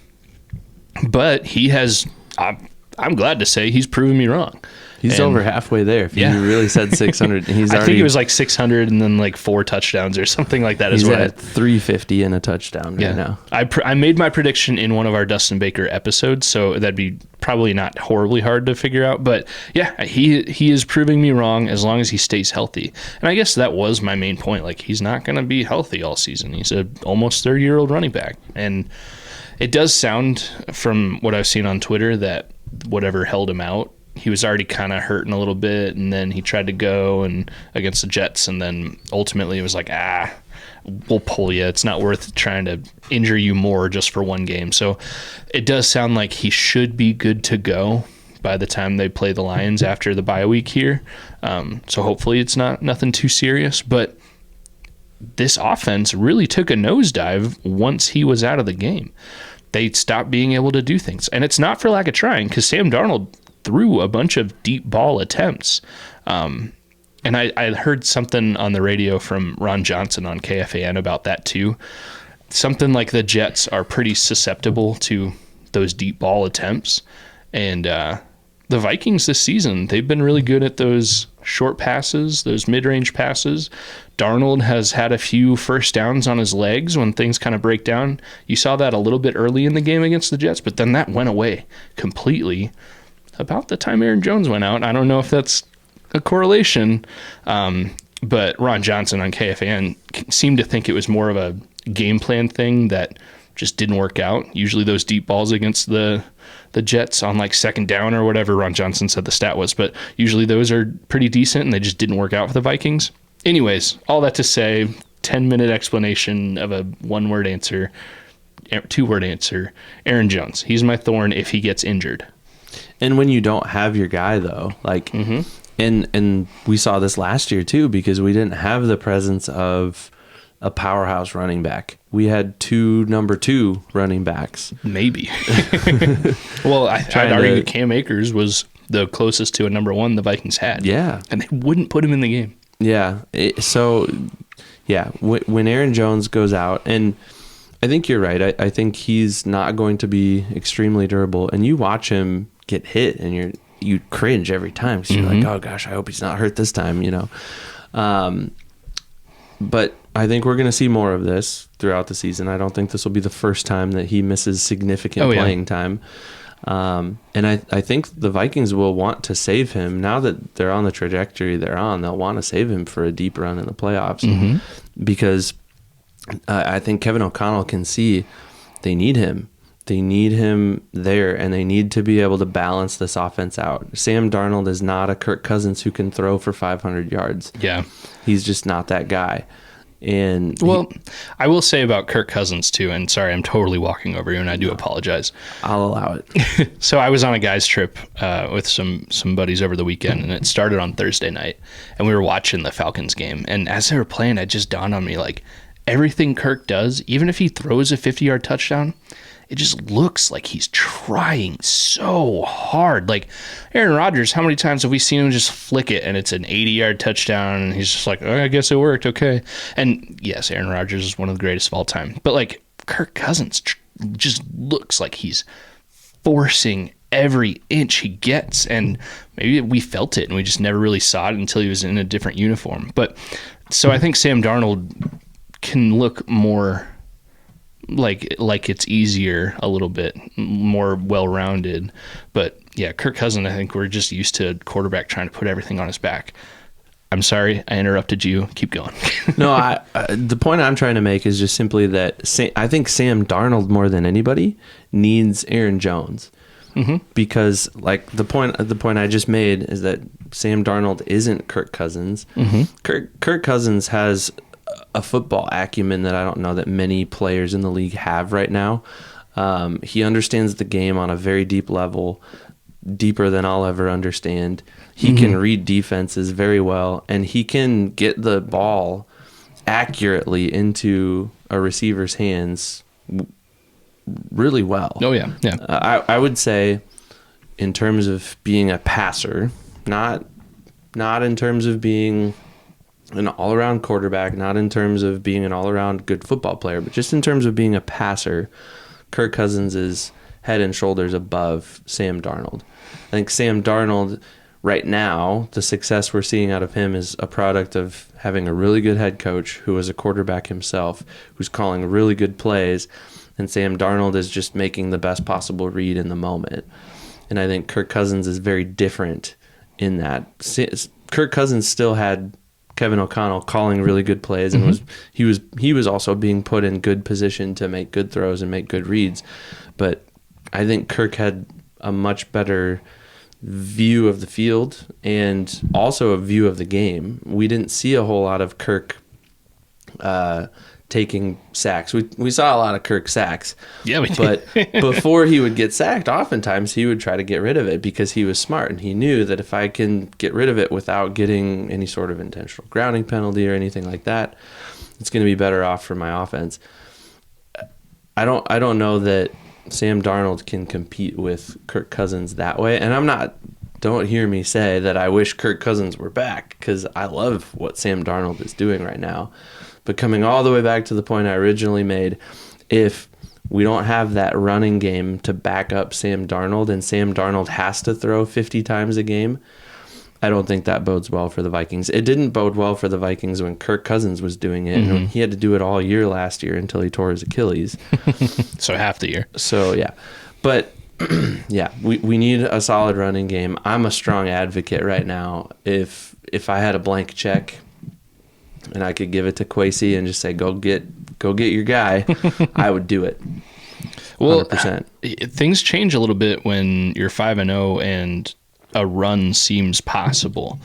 But he has, I'm glad to say he's proven me wrong. He's over halfway there. If you really said 600, he's already... I think it was like 600 and then like 4 touchdowns or something like that. He's at 350 and a touchdown right now. I made my prediction in one of our Dustin Baker episodes, so that'd be probably not horribly hard to figure out. But yeah, he is proving me wrong as long as he stays healthy. And I guess that was my main point. Like, he's not going to be healthy all season. He's a almost 30-year-old running back. And it does sound, from what I've seen on Twitter, that whatever held him out, he was already kind of hurting a little bit, and then he tried to go and against the Jets, and then ultimately it was like, we'll pull you. It's not worth trying to injure you more just for one game. So it does sound like he should be good to go by the time they play the Lions after the bye week here. So hopefully it's nothing too serious, but this offense really took a nosedive once he was out of the game. They stopped being able to do things, and it's not for lack of trying, because Sam Darnold threw a bunch of deep ball attempts. And I heard something on the radio from Ron Johnson on KFAN about that too. Something like the Jets are pretty susceptible to those deep ball attempts. And the Vikings this season, they've been really good at those short passes, those mid-range passes. Darnold has had a few first downs on his legs when things kind of break down. You saw that a little bit early in the game against the Jets, but then that went away completely about the time Aaron Jones went out. I don't know if that's a correlation, but Ron Johnson on KFAN seemed to think it was more of a game plan thing that just didn't work out. Usually those deep balls against the Jets on like second down or whatever Ron Johnson said the stat was, but usually those are pretty decent, and they just didn't work out for the Vikings. Anyways, all that to say, 10-minute explanation of a one-word answer, two-word answer. Aaron Jones, he's my thorn if he gets injured. And when you don't have your guy, though, like, and we saw this last year too, because we didn't have the presence of a powerhouse running back. We had 2 number 2 running backs. Maybe. Well, I'd argue that Cam Akers was the closest to a number 1 the Vikings had. Yeah. And they wouldn't put him in the game. Yeah. When Aaron Jones goes out, and I think you're right. I think he's not going to be extremely durable. And you watch him get hit, and you cringe every time, because you're like, oh gosh, I hope he's not hurt this time, you know. But I think we're going to see more of this throughout the season. I don't think this will be the first time that he misses significant playing time. And I think the Vikings will want to save him now that they're on the trajectory they're on. They'll want to save him for a deep run in the playoffs, because I think Kevin O'Connell can see they need him. They need him there, and they need to be able to balance this offense out. Sam Darnold is not a Kirk Cousins who can throw for 500 yards. Yeah. He's just not that guy. And I will say about Kirk Cousins too, and sorry, I'm totally walking over you, and I do apologize. I'll allow it. So I was on a guy's trip with some buddies over the weekend, and it started on Thursday night, and we were watching the Falcons game. And as they were playing, it just dawned on me, like, everything Kirk does, even if he throws a 50-yard touchdown, it just looks like he's trying so hard. Like Aaron Rodgers, how many times have we seen him just flick it and it's an 80-yard touchdown, and he's just like, oh, I guess it worked, okay. And yes, Aaron Rodgers is one of the greatest of all time. But like Kirk Cousins just looks like he's forcing every inch he gets, and maybe we felt it and we just never really saw it until he was in a different uniform. But so I think Sam Darnold can look more like it's easier, a little bit more well-rounded. But yeah, Kirk Cousins, I think we're just used to a quarterback trying to put everything on his back. I'm sorry, I interrupted you. Keep going. No, the point I'm trying to make is just simply that I think Sam Darnold, more than anybody, needs Aaron Jones. Because like the point I just made is that Sam Darnold isn't Kirk Cousins. Kirk Cousins has a football acumen that I don't know that many players in the league have right now. He understands the game on a very deep level, deeper than I'll ever understand. He can read defenses very well, and he can get the ball accurately into a receiver's hands really well. Oh, yeah. Yeah. I would say in terms of being a passer, not in terms of being an all-around quarterback, not in terms of being an all-around good football player, but just in terms of being a passer, Kirk Cousins is head and shoulders above Sam Darnold. I think Sam Darnold, right now, the success we're seeing out of him is a product of having a really good head coach who is a quarterback himself, who's calling really good plays, and Sam Darnold is just making the best possible read in the moment. And I think Kirk Cousins is very different in that. Kirk Cousins still had Kevin O'Connell calling really good plays, and he was also being put in good position to make good throws and make good reads. But I think Kirk had a much better view of the field and also a view of the game. We didn't see a whole lot of Kirk taking sacks. We saw a lot of Kirk sacks. Yeah, we did. But before he would get sacked, oftentimes he would try to get rid of it because he was smart, and he knew that if I can get rid of it without getting any sort of intentional grounding penalty or anything like that, it's going to be better off for my offense. I don't know that Sam Darnold can compete with Kirk Cousins that way, and don't hear me say that I wish Kirk Cousins were back, because I love what Sam Darnold is doing right now. But coming all the way back to the point I originally made, if we don't have that running game to back up Sam Darnold, and Sam Darnold has to throw 50 times a game, I don't think that bodes well for the Vikings. It didn't bode well for the Vikings when Kirk Cousins was doing it. And he had to do it all year last year until he tore his Achilles. So half the year. So, yeah. But, yeah, we need a solid running game. I'm a strong advocate right now. If I had a blank check and I could give it to Kwesi and just say, go get your guy, I would do it. 100%. Well, things change a little bit when you're 5-0 and a run seems possible.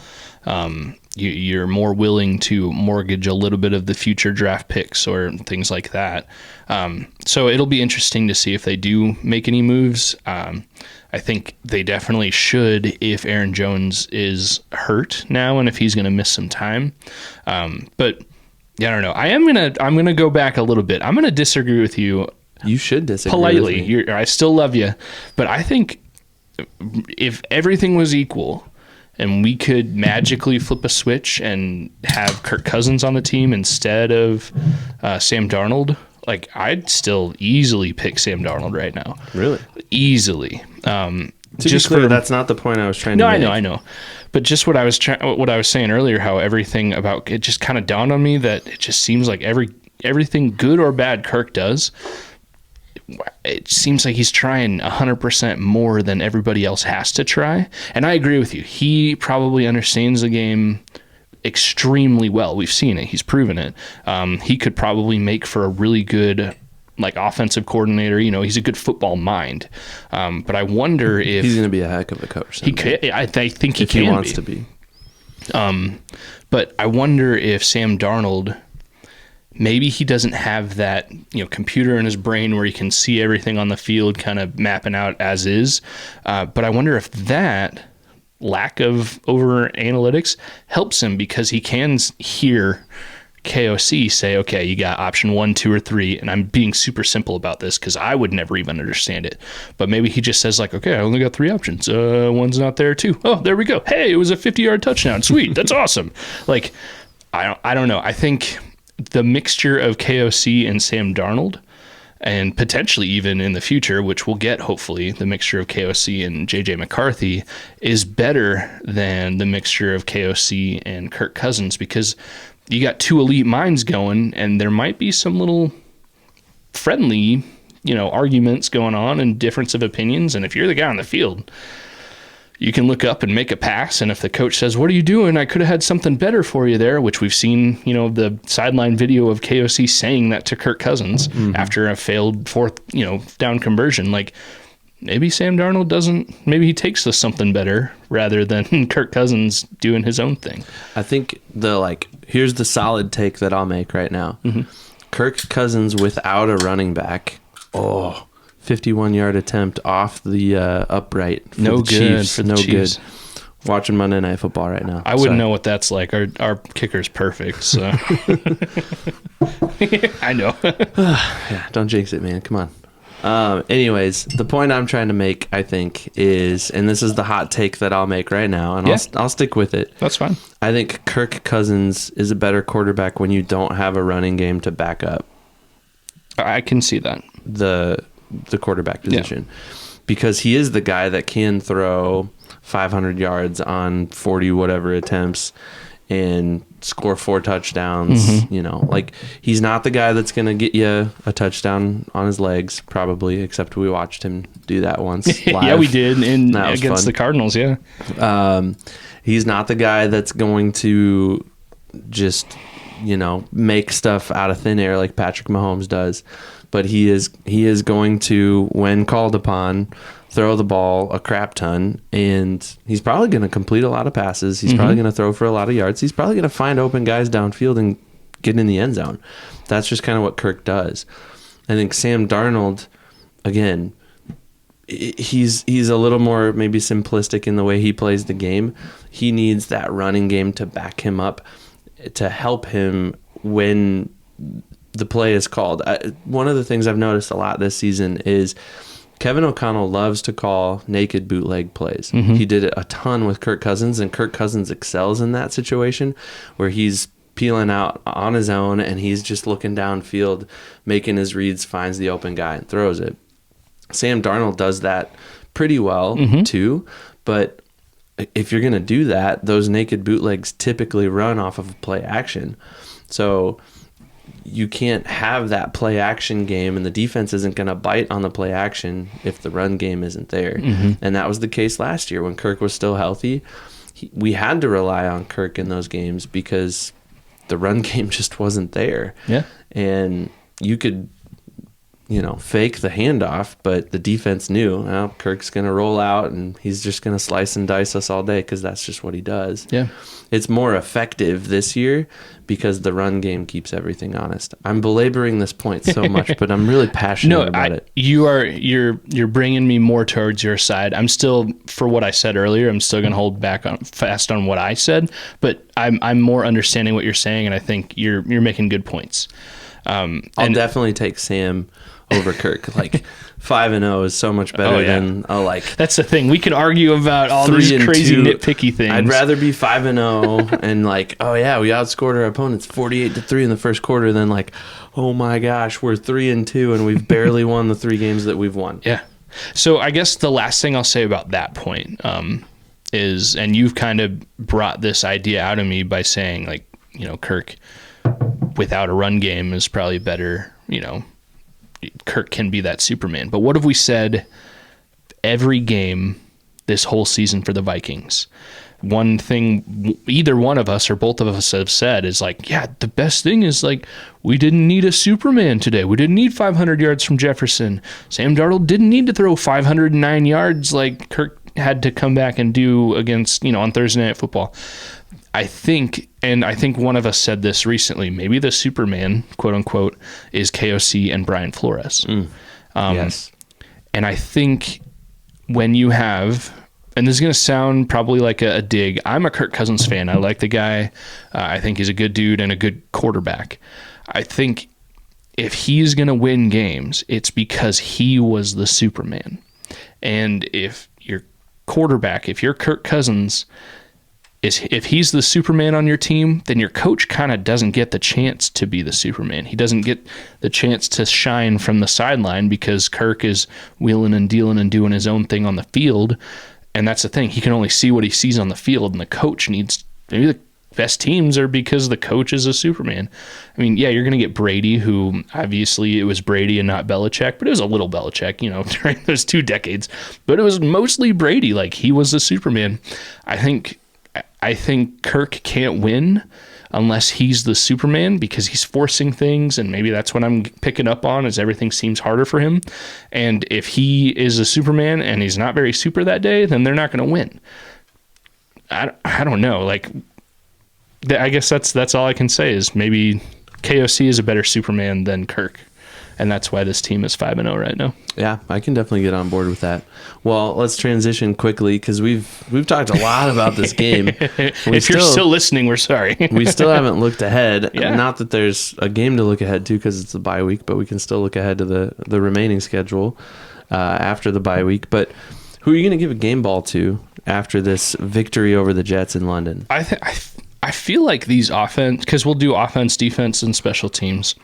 You're more willing to mortgage a little bit of the future draft picks or things like that. So it'll be interesting to see if they do make any moves. I think they definitely should if Aaron Jones is hurt now and if he's going to miss some time. But yeah, I don't know. I'm gonna go back a little bit. I'm gonna disagree with you. You should disagree politely. with me. I still love you, but I think if everything was equal and we could magically flip a switch and have Kirk Cousins on the team instead of Sam Darnold, like, I'd still easily pick Sam Darnold right now. Really? Easily. To be clear, that's not the point I was trying to make. No, I know. But just what I was saying earlier, how everything about it just kind of dawned on me that it just seems like everything good or bad Kirk does, it seems like he's trying 100% more than everybody else has to try. And I agree with you. He probably understands the game extremely well. We've seen it. He's proven it. He could probably make for a really good offensive coordinator. He's a good football mind. But I wonder if he's going to be a heck of a coach. I think if he wants to be. But I wonder if Sam Darnold, maybe he doesn't have that computer in his brain where he can see everything on the field kind of mapping out as is. But I wonder if that lack of over analytics helps him, because he can hear KOC say, okay, you got option 1, 2, or 3. And I'm being super simple about this because I would never even understand it. But maybe he just says okay, I only got 3 options. One's not there too. Oh, there we go. Hey, it was a 50-yard touchdown. Sweet. That's awesome. I don't know. I think the mixture of KOC and Sam Darnold, and potentially even in the future, which we'll get hopefully, the mixture of KOC and JJ McCarthy, is better than the mixture of KOC and Kirk Cousins, because you got 2 elite minds going, and there might be some little friendly, arguments going on and difference of opinions. And if you're the guy on the field, you can look up and make a pass, and if the coach says, "What are you doing? I could have had something better for you there," which we've seen, the sideline video of KOC saying that to Kirk Cousins after a failed 4th, down conversion. maybe Sam Darnold doesn't, maybe he takes to something better rather than Kirk Cousins doing his own thing. I think here's the solid take that I'll make right now. Kirk Cousins without a running back. 51-yard attempt off the upright. For No the good Chiefs. for the No Chiefs. good. Watching Monday Night Football right now. I wouldn't know what that's like. Our kicker's perfect, so. I know. Yeah, don't jinx it, man. Come on. Anyways, the point I'm trying to make, I think, is, and this is the hot take that I'll make right now, and I'll stick with it. That's fine. I think Kirk Cousins is a better quarterback when you don't have a running game to back up I can see that. the quarterback position, because he is the guy that can throw 500 yards on 40 whatever attempts and score 4 touchdowns. You know, like, he's not the guy that's going to get you a touchdown on his legs, probably, except we watched him do that once live. Yeah, we did against fun. the Cardinals, yeah. He's not the guy that's going to just, make stuff out of thin air like Patrick Mahomes does. But he is going to, when called upon, throw the ball a crap ton, and he's probably going to complete a lot of passes. He's probably going to throw for a lot of yards. He's probably going to find open guys downfield and get in the end zone. That's just kind of what Kirk does. I think Sam Darnold, again, he's a little more maybe simplistic in the way he plays the game. He needs that running game to back him up, to help him when the play is called. One of the things I've noticed a lot this season is Kevin O'Connell loves to call naked bootleg plays. He did it a ton with Kirk Cousins, and Kirk Cousins excels in that situation where he's peeling out on his own and he's just looking downfield, making his reads, finds the open guy and throws it. Sam Darnold does that pretty well too, but if you're going to do that, those naked bootlegs typically run off of play action. So you can't have that play action game, and the defense isn't going to bite on the play action if the run game isn't there. And that was the case last year when Kirk was still healthy. We had to rely on Kirk in those games because the run game just wasn't there. Yeah. And you could, fake the handoff, but the defense knew, well, Kirk's going to roll out and he's just going to slice and dice us all day because that's just what he does. Yeah. It's more effective this year because the run game keeps everything honest. I'm belaboring this point so much, but I'm really passionate about it. You're bringing me more towards your side. I'm still, for what I said earlier, I'm still going to hold back fast on what I said, but I'm more understanding what you're saying, and I think you're making good points. I'll definitely take Sam over Kirk. Like 5-0 is so much better than That's the thing. We could argue about all these crazy nitpicky things. I'd rather be 5-0 and we outscored our opponents 48-3 in the first quarter than oh my gosh, we're 3-2 and we've barely won the 3 games that we've won. Yeah. So I guess the last thing I'll say about that point is, and you've kind of brought this idea out of me by saying Kirk without a run game is probably better, Kirk can be that Superman. But what have we said every game this whole season for the Vikings? One thing either one of us or both of us have said is the best thing is we didn't need a Superman today. We didn't need 500 yards from Jefferson. Sam Darnold didn't need to throw 509 yards like Kirk had to come back and do against, on Thursday Night Football. I think one of us said this recently, maybe the Superman, quote unquote, is KOC and Brian Flores. Yes. And I think when you have, and this is going to sound probably like a dig, I'm a Kirk Cousins fan. I like the guy. I think he's a good dude and a good quarterback. I think if he's going to win games, it's because he was the Superman. And if your quarterback, if you're Kirk Cousins, if he's the Superman on your team, then your coach kind of doesn't get the chance to be the Superman. He doesn't get the chance to shine from the sideline because Kirk is wheeling and dealing and doing his own thing on the field. And that's the thing. He can only see what he sees on the field, and the coach needs, maybe the best teams are because the coach is a Superman. I mean, yeah, you're going to get Brady, who obviously it was Brady and not Belichick, but it was a little Belichick, during those 2 decades. But it was mostly Brady. He was the Superman. I think I think Kirk can't win unless he's the Superman, because he's forcing things, and maybe that's what I'm picking up on, is everything seems harder for him. And if he is a Superman and he's not very super that day, then they're not going to win. I don't know. Like, I guess that's all I can say is maybe KOC is a better Superman than Kirk. And that's why this team is 5-0 right now. Yeah, I can definitely get on board with that. Well, let's transition quickly because we've talked a lot about this game. If you're still listening, we're sorry. We still haven't looked ahead. Yeah. Not that there's a game to look ahead to because it's a bye week, but we can still look ahead to the remaining schedule after the bye week. But who are you going to give a game ball to after this victory over the Jets in London? I feel like these offense, because we'll do offense, defense, and special teams.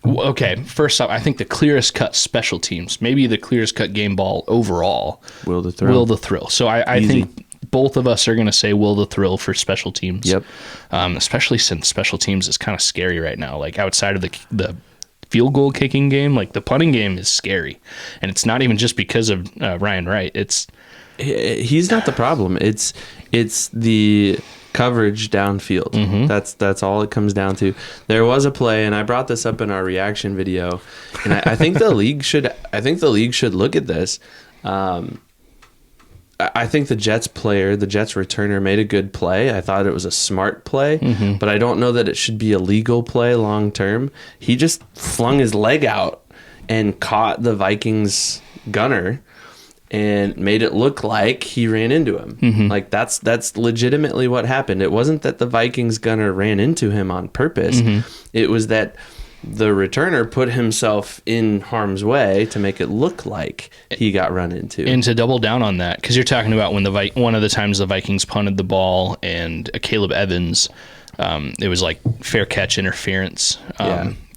Okay, first off, I think the clearest cut special teams, maybe the clearest cut game ball overall, Will the Thrill. So I think both of us are going to say Will the Thrill for special teams. Yep. Especially since special teams is kind of scary right now. Like outside of the field goal kicking game, like the punting game is scary. And it's not even just because of Ryan Wright. He's not the problem. It's the coverage downfield. Mm-hmm. That's all it comes down to. There was a play, and I brought this up in our reaction video, and I think the league should look at this. I think the Jets returner made a good play. I thought it was a smart play, but I don't know that it should be a legal play long term. He just flung his leg out and caught the Vikings gunner and made it look like he ran into him. Like that's legitimately what happened. It wasn't that the Vikings gunner ran into him on purpose. It was that the returner put himself in harm's way to make it look like he got run into. And to double down on that, because you're talking about when one of the times the Vikings punted the ball and Caleb Evans, it was like fair catch interference.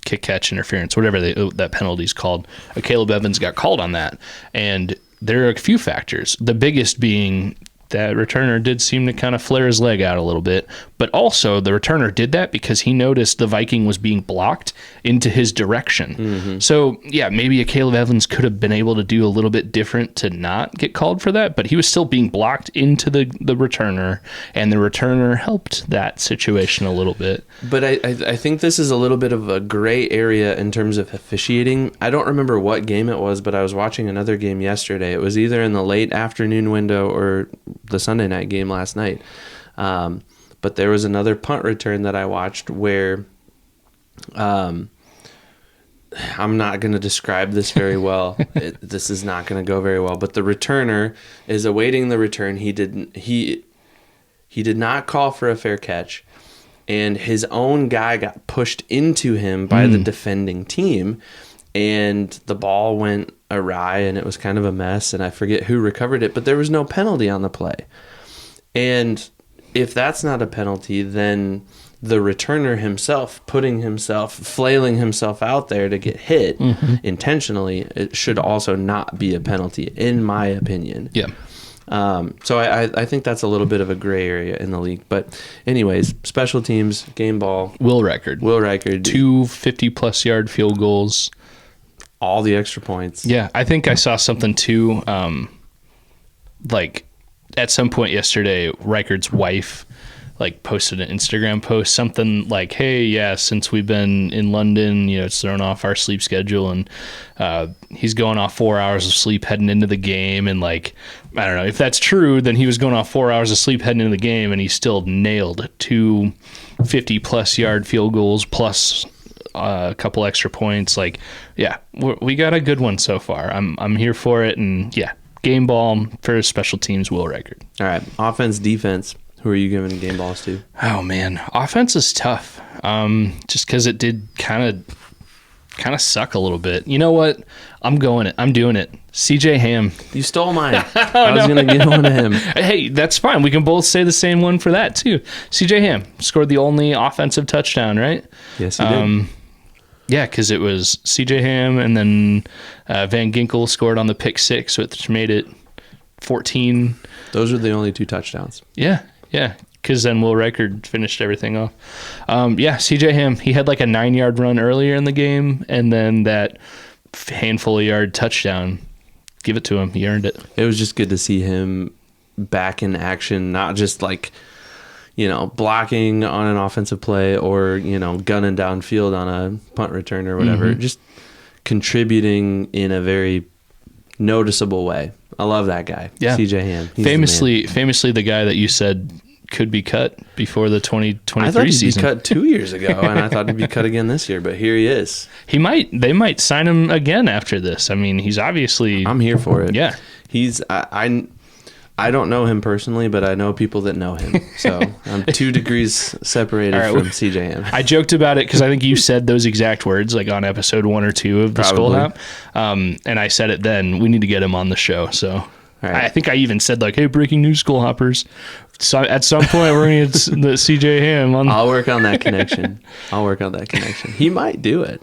Kick catch interference, whatever that penalty is called. Caleb Evans got called on that, and there are a few factors. The biggest being that returner did seem to kind of flare his leg out a little bit, but also the returner did that because he noticed the Viking was being blocked into his direction. So yeah, maybe a Caleb Evans could have been able to do a little bit different to not get called for that, but he was still being blocked into the returner, and the returner helped that situation a little bit. But I think this is a little bit of a gray area in terms of officiating. I don't remember what game it was, but I was watching another game yesterday. It was either in the late afternoon window or the Sunday night game last night. But there was another punt return that I watched where I'm not going to describe this very well. This is not going to go very well. But the returner is awaiting the return. He did not call for a fair catch, and his own guy got pushed into him by the defending team, and the ball went awry, and it was kind of a mess, and I forget who recovered it, but there was no penalty on the play. And if that's not a penalty, then the returner himself flailing himself out there to get hit intentionally, it should also not be a penalty, in my opinion. Yeah. So I think that's a little bit of a gray area in the league. But anyways, special teams, game ball. Will Reichard. 2 50-plus yard field goals. All the extra points. Yeah, I think I saw something too, like at some point yesterday, Reichard's wife posted an Instagram post, something like, hey, yeah, since we've been in London, it's thrown off our sleep schedule, and he's going off 4 hours of sleep heading into the game, and I don't know if that's true, then he was going off 4 hours of sleep heading into the game, and he still nailed 2 50-plus yard field goals plus a couple extra points. We got a good one so far. I'm here for it, and yeah, game ball for special teams, Will Reichard. All right, offense, defense. Who are you giving game balls to? Oh man, offense is tough. Just because it did kind of suck a little bit. You know what? I'm doing it. CJ Ham. You stole mine. I was going to give one to him. Hey, that's fine. We can both say the same one for that too. CJ Ham scored the only offensive touchdown, right? Yes, he did. Yeah, because it was CJ Ham, and then Van Ginkel scored on the pick six, which made it 14. Those were the only 2 touchdowns. Yeah, because then Will Reichard finished everything off. CJ Ham, he had a 9-yard run earlier in the game, and then that handful of yard touchdown. Give it to him. He earned it. It was just good to see him back in action, not just blocking on an offensive play or, gunning downfield on a punt return or whatever. Just contributing in a very noticeable way. I love that guy. Yeah. CJ Ham. He's famously the guy that you said could be cut before the 2023 I thought he'd season. be cut 2 years ago, and I thought he'd be cut again this year, but here he is. They might sign him again after this. I mean, he's obviously... I'm here for it. Yeah. I don't know him personally, but I know people that know him. So I'm 2 degrees separated from CJ Ham. I joked about it because I think you said those exact words like on episode 1 or 2 of the Skol Hop. And I said it then. We need to get him on the show. So right. I think I even said like, hey, breaking news, Skol Hoppers. So at some point we're going to get the CJ Ham on. I'll work on that connection. He might do it.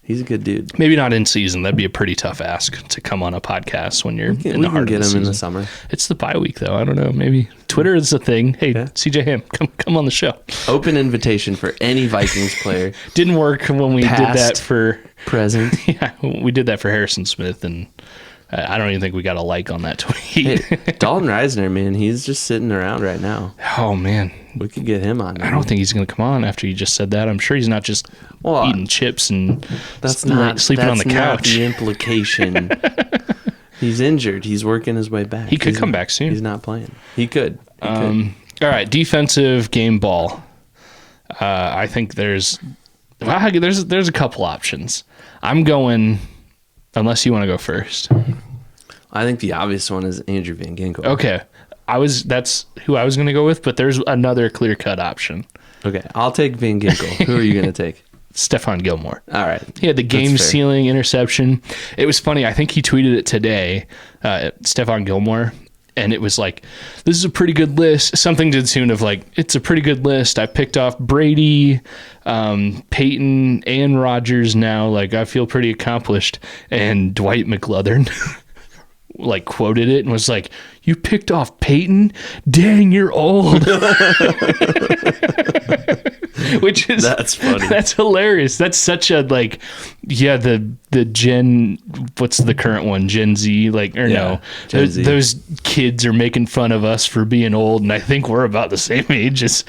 He's a good dude. Maybe not in season. That'd be a pretty tough ask to come on a podcast when you're in the heart of the season. We can get him in the summer. It's the bye week, though. I don't know. Maybe Twitter is a thing. Hey, yeah. CJ Ham, come on the show. Open invitation for any Vikings player. Didn't work when we did that for... Present. Yeah, we did that for Harrison Smith, and I don't even think we got a like on that tweet. Hey, Dalton Reisner, man, he's just sitting around right now. Oh, man. We could get him on. I don't think he's going to come on after you just said that. I'm sure he's not just eating chips and sleeping on the couch. That's not the implication. He's injured. He's working his way back. He could come back soon. He's not playing. He could. All right, defensive game ball. I think there's a couple options. I'm going, unless you want to go first. I think the obvious one is Andrew Van Ginkel. Okay. That's who I was going to go with, but there's another clear-cut option. Okay, I'll take Van Ginkel. Who are you going to take? Stephon Gilmore. All right. He had the game-sealing interception. It was funny. I think he tweeted it today, Stephon Gilmore, and it was like, this is a pretty good list. Something to the tune of like, it's a pretty good list. I picked off Brady, Peyton, and Rodgers now. Like, I feel pretty accomplished. And Dwight McLeathern like quoted it and was like, you picked off Peyton? Dang, you're old. Which is, that's funny. That's hilarious. That's such a like, yeah, the Gen, what's the current one? Gen Z, like, or no, those kids are making fun of us for being old, and I think we're about the same age as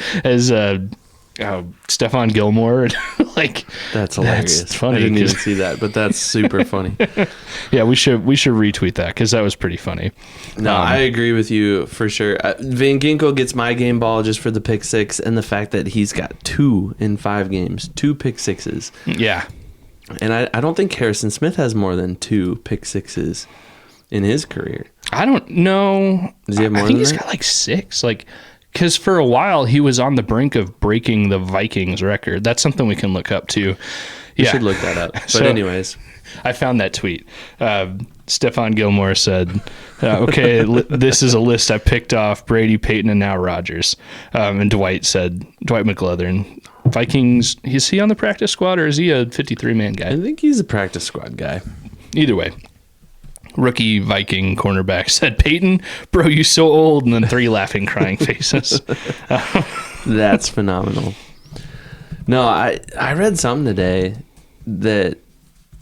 Stephon Gilmore. Like, that's hilarious. That's funny. I didn't even see that, but that's super funny. Yeah, we should retweet that because that was pretty funny. No, I agree with you for sure. Van Ginkel gets my game ball just for the pick six and the fact that he's got 2 in 5 games, 2 pick sixes. Yeah, and I don't think Harrison Smith has more than 2 pick sixes in his career. I don't know. Does he have more? I think he's got like 6. Like, because for a while he was on the brink of breaking the Vikings record. That's something we can look up too. You should look that up. But anyways, I found that tweet. Stephon Gilmore said, okay, this is a list I picked off Brady, Peyton, and now Rodgers. And Dwight McLeathern. Vikings, is he on the practice squad or is he a 53-man guy? I think he's a practice squad guy. Either way. Rookie Viking cornerback said, Peyton, bro, you so old, and then 3 laughing, crying faces. That's phenomenal. No, I read something today that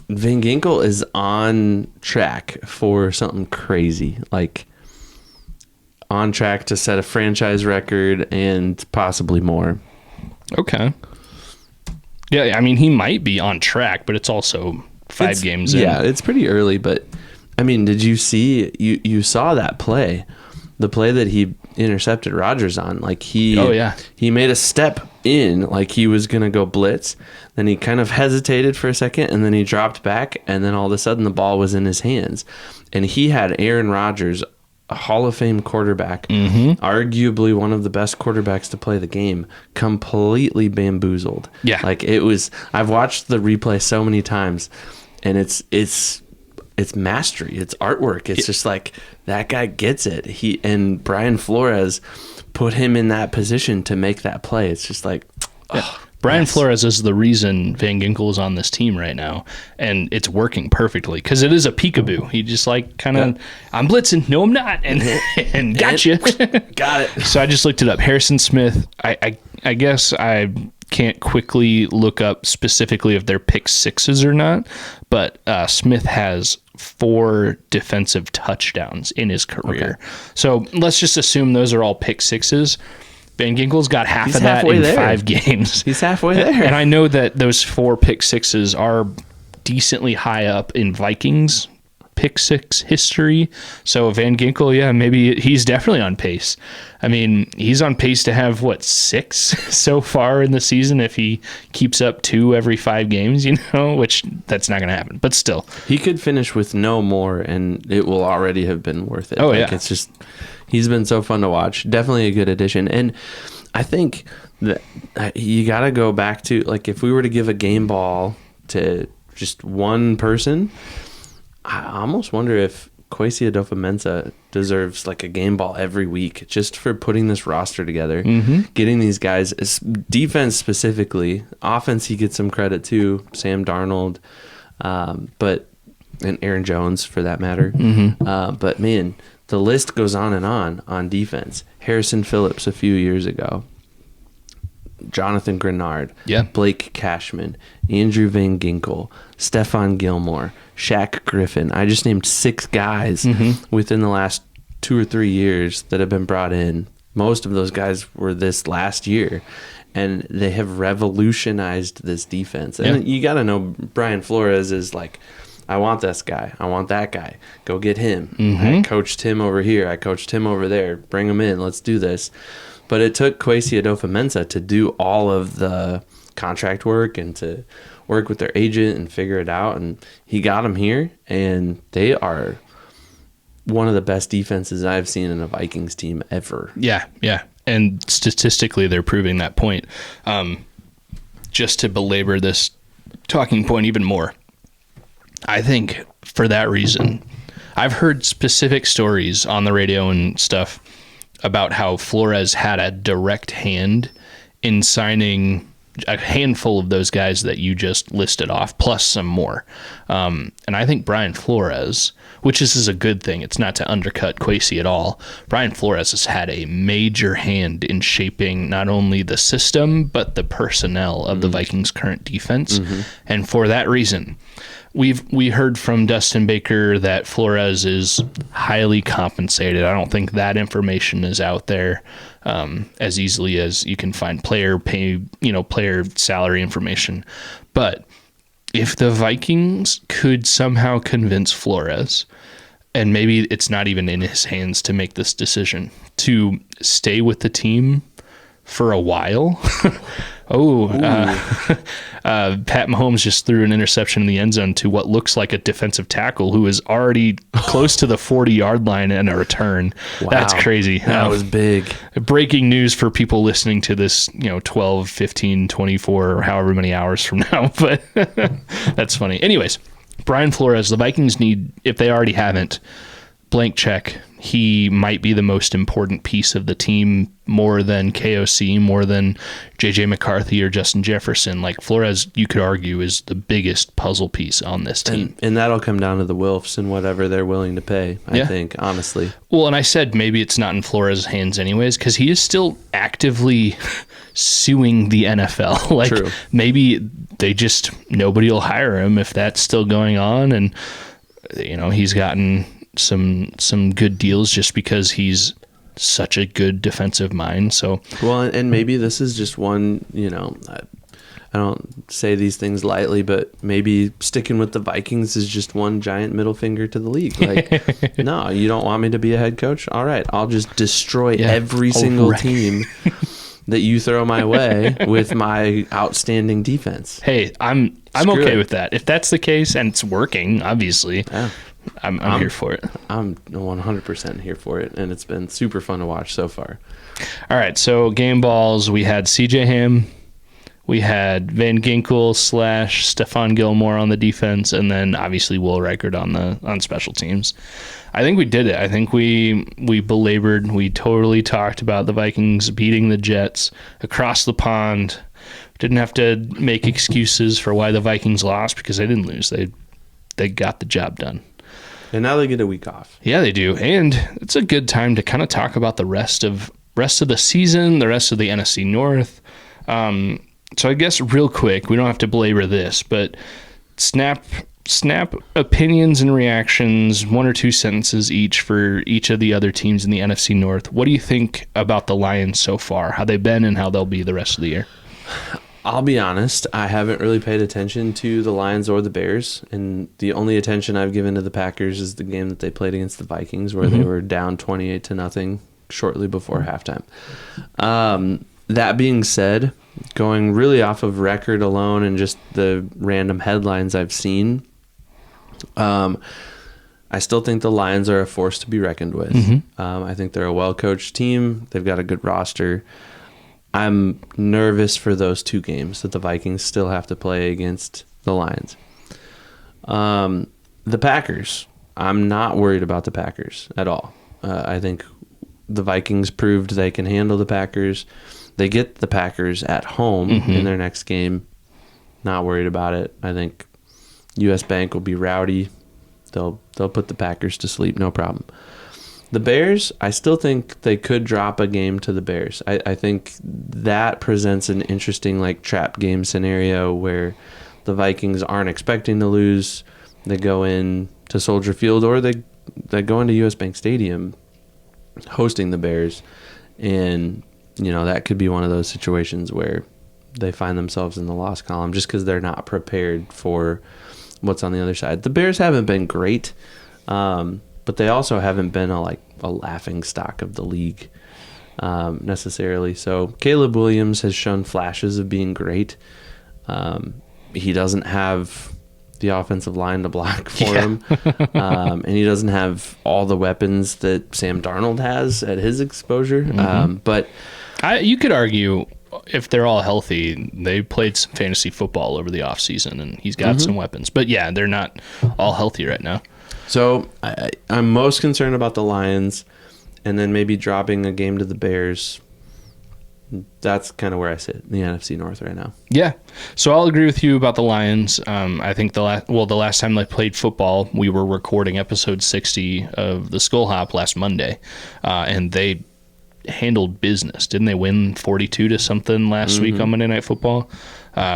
Van Ginkel is on track for something crazy, like on track to set a franchise record and possibly more. Okay. Yeah, I mean, he might be on track, but it's also 5 games in. Yeah, it's pretty early, but I mean, did you see, you saw that play, the play that he intercepted Rodgers on? Like he made a step in, like he was going to go blitz. Then he kind of hesitated for a second and then he dropped back. And then all of a sudden the ball was in his hands and he had Aaron Rodgers, a Hall of Fame quarterback, arguably one of the best quarterbacks to play the game, completely bamboozled. Yeah. Like I've watched the replay so many times and it's mastery. It's artwork. It's just like that guy gets it. And Brian Flores put him in that position to make that play. It's just like, Brian Flores is the reason Van Ginkel is on this team right now, and it's working perfectly because it is a peekaboo. He just like kind of, I'm blitzing. No, I'm not, and gotcha. Got it. So I just looked it up. Harrison Smith. I guess I can't quickly look up specifically if they're pick sixes or not, but Smith has 4 defensive touchdowns in his career. Okay. So let's just assume those are all pick sixes. Van Ginkel's got half He's of that halfway in there. 5 games. He's halfway there. And I know that those 4 pick sixes are decently high up in Vikings pick six history. So Van Ginkel, yeah, maybe he's definitely on pace. I mean, he's on pace to have, 6 so far in the season if he keeps up 2 every 5 games, which that's not going to happen. But still. He could finish with no more, and it will already have been worth it. Oh, yeah. It's just, he's been so fun to watch. Definitely a good addition. And I think that you got to go back to, if we were to give a game ball to just one person, I almost wonder if Kwesi Adofo-Mensah deserves a game ball every week just for putting this roster together, getting these guys, defense specifically. Offense, he gets some credit too, Sam Darnold, and Aaron Jones for that matter. But man, the list goes on defense. Harrison Phillips a few years ago, Jonathan Grenard, Blake Cashman, Andrew Van Ginkel, Stephon Gilmore, Shaq Griffin. I just named 6 guys within the last 2 or 3 years that have been brought in. Most of those guys were this last year, and they have revolutionized this defense. And you got to know Brian Flores is I want this guy. I want that guy. Go get him. I coached him over here. I coached him over there. Bring him in. Let's do this. But it took Kwesi Adofo-Mensah to do all of the contract work and to work with their agent and figure it out. And he got them here, and they are one of the best defenses I've seen in a Vikings team ever. Yeah. And statistically, they're proving that point. Just to belabor this talking point even more, I think for that reason, I've heard specific stories on the radio and stuff about how Flores had a direct hand in signing a handful of those guys that you just listed off, plus some more. And I think Brian Flores, which is a good thing, it's not to undercut Kwesi at all, Brian Flores has had a major hand in shaping not only the system, but the personnel of the Vikings' current defense. And for that reason, we heard from Dustin Baker that Flores is highly compensated. I don't think that information is out there as easily as you can find player salary information. But if the Vikings could somehow convince Flores, and maybe it's not even in his hands to make this decision, to stay with the team for a while. Pat Mahomes just threw an interception in the end zone to what looks like a defensive tackle who is already close to the 40-yard line and a return. Wow. That's crazy. That was big. Breaking news for people listening to this, 12, 15, 24, or however many hours from now. But that's funny. Anyways, Brian Flores, the Vikings need, if they already haven't, blank check. He might be the most important piece of the team, more than KOC, more than JJ McCarthy or Justin Jefferson. Flores, you could argue, is the biggest puzzle piece on this team. And that'll come down to the Wilfs and whatever they're willing to pay, I think, honestly. Well, and I said maybe it's not in Flores' hands anyways, because he is still actively suing the NFL. True. Maybe they just, nobody will hire him if that's still going on. And, he's gotten some good deals just because he's such a good defensive mind. So and maybe this is just one, I don't say these things lightly, but maybe sticking with the Vikings is just one giant middle finger to the league. No, you don't want me to be a head coach? All right, I'll just destroy every single team that you throw my way with my outstanding defense. Hey, I'm okay with that. If that's the case and it's working, obviously. Yeah. I'm here for it. I'm 100% here for it, and it's been super fun to watch so far. All right, so game balls, we had CJ Ham, we had Van Ginkel / Stephon Gilmore on the defense, and then obviously Will Reichard on special teams. I think we did it. I think we belabored, we totally talked about the Vikings beating the Jets across the pond. Didn't have to make excuses for why the Vikings lost because they didn't lose. They got the job done. And now they get a week off. Yeah, they do. And it's a good time to kind of talk about the rest of the season, the rest of the NFC North. So I guess real quick, we don't have to belabor this, but snap snap opinions and reactions, 1 or 2 sentences each for each of the other teams in the NFC North. What do you think about the Lions so far? How they've been and how they'll be the rest of the year? I'll be honest, I haven't really paid attention to the Lions or the Bears, and the only attention I've given to the Packers is the game that they played against the Vikings, where they were down 28-0 shortly before halftime. That being said, going really off of record alone and just the random headlines I've seen, I still think the Lions are a force to be reckoned with. I think they're a well-coached team. They've got a good roster. I'm nervous for those 2 games that the Vikings still have to play against the Lions. The Packers, I'm not worried about the Packers at all. I think the Vikings proved they can handle the Packers. They get the Packers at home in their next game. Not worried about it. I think U.S. Bank will be rowdy. They'll put the Packers to sleep, no problem. The Bears, I still think they could drop a game to the Bears. I think that presents an interesting trap game scenario where the Vikings aren't expecting to lose. They go in to Soldier Field, or they go into U.S. Bank Stadium hosting the Bears, and that could be one of those situations where they find themselves in the loss column just because they're not prepared for what's on the other side. The Bears haven't been great, but they also haven't been a laughing stock of the league necessarily. So Caleb Williams has shown flashes of being great. He doesn't have the offensive line to block for him, and he doesn't have all the weapons that Sam Darnold has at his exposure. But you could argue if they're all healthy, they played some fantasy football over the offseason, and he's got some weapons. But yeah, they're not all healthy right now. So I'm most concerned about the Lions, and then maybe dropping a game to the Bears. That's kind of where I sit in the NFC North right now. Yeah. So I'll agree with you about the Lions. I think the last time they played football, we were recording episode 60 of the Skol Hop last Monday, and they handled business. Didn't they win 42-something last week on Monday Night Football?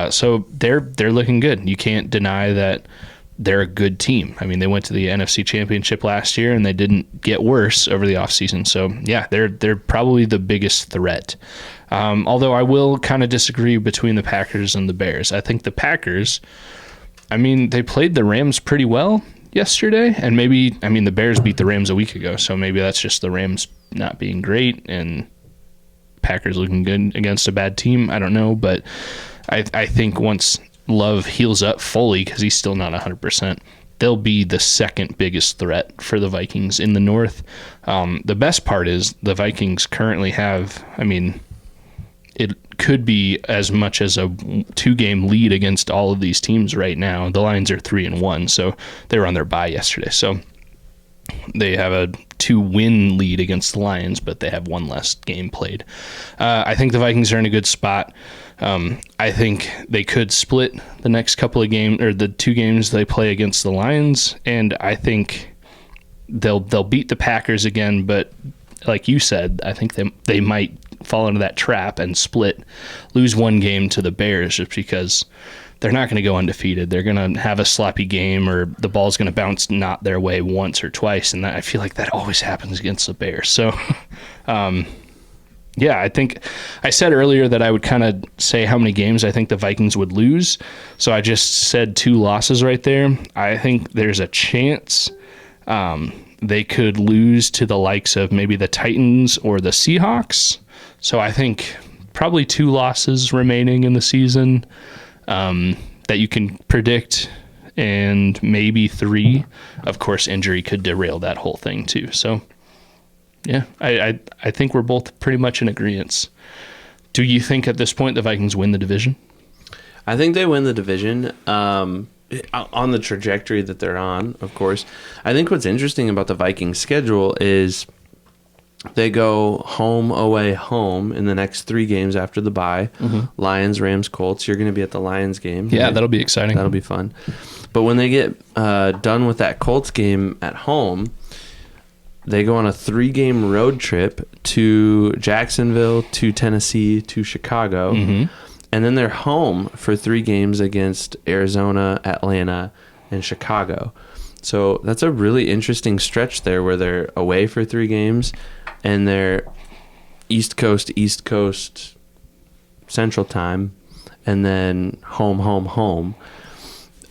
So they're looking good. You can't deny that they're a good team. I mean, they went to the NFC Championship last year, and they didn't get worse over the offseason. So, yeah, they're probably the biggest threat. Although I will kind of disagree between the Packers and the Bears. I think the Packers, they played the Rams pretty well yesterday, and the Bears beat the Rams a week ago, so maybe that's just the Rams not being great and Packers looking good against a bad team. I don't know, but I think once Love heals up fully, because he's still not 100%, they'll be the second biggest threat for the Vikings in the North. The best part is the Vikings currently have, it could be as much as a 2-game lead against all of these teams right now. The Lions are 3-1, so they were on their bye yesterday. So they have a 2-win lead against the Lions, but they have 1 less game played. I think the Vikings are in a good spot. I think they could split the next couple of games, or the 2 games they play against the Lions, and I think they'll beat the Packers again. But like you said, I think they might fall into that trap and lose 1 game to the Bears, just because they're not going to go undefeated. They're going to have a sloppy game, or the ball's going to bounce not their way once or twice, and I feel like that always happens against the Bears. So, yeah, I think I said earlier that I would kind of say how many games I think the Vikings would lose. So I just said 2 losses right there. I think there's a chance they could lose to the likes of maybe the Titans or the Seahawks. So I think probably 2 losses remaining in the season that you can predict, and maybe 3. Of course, injury could derail that whole thing too. So, yeah, I think we're both pretty much in agreement. Do you think at this point the Vikings win the division? I think they win the division on the trajectory that they're on, of course. I think what's interesting about the Vikings schedule is they go home, away, home in the next 3 games after the bye. Lions, Rams, Colts. You're going to be at the Lions game. Yeah, that'll be exciting. That'll be fun. But when they get done with that Colts game at home, they go on a 3-game road trip to Jacksonville, to Tennessee, to Chicago. And then they're home for 3 games against Arizona, Atlanta, and Chicago. So that's a really interesting stretch there where they're away for 3 games and they're East Coast, Central Time, and then home.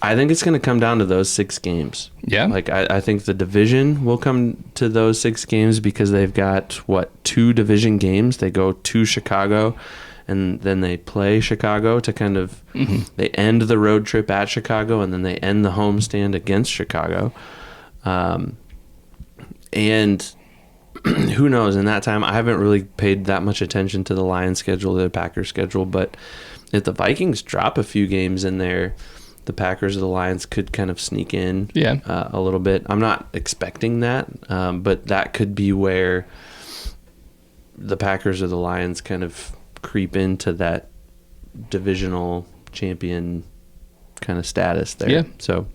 I think it's going to come down to those 6 games. Yeah. Like, I think the division will come to those 6 games because they've got, 2 division games. They go to Chicago, and then they play Chicago to kind of, they end the road trip at Chicago, and then they end the homestand against Chicago. And who knows, in that time, I haven't really paid that much attention to the Lions schedule, the Packers schedule, but if the Vikings drop a few games in there, the Packers or the Lions could kind of sneak in a little bit. I'm not expecting that, but that could be where the Packers or the Lions kind of creep into that divisional champion kind of status there. Yeah. So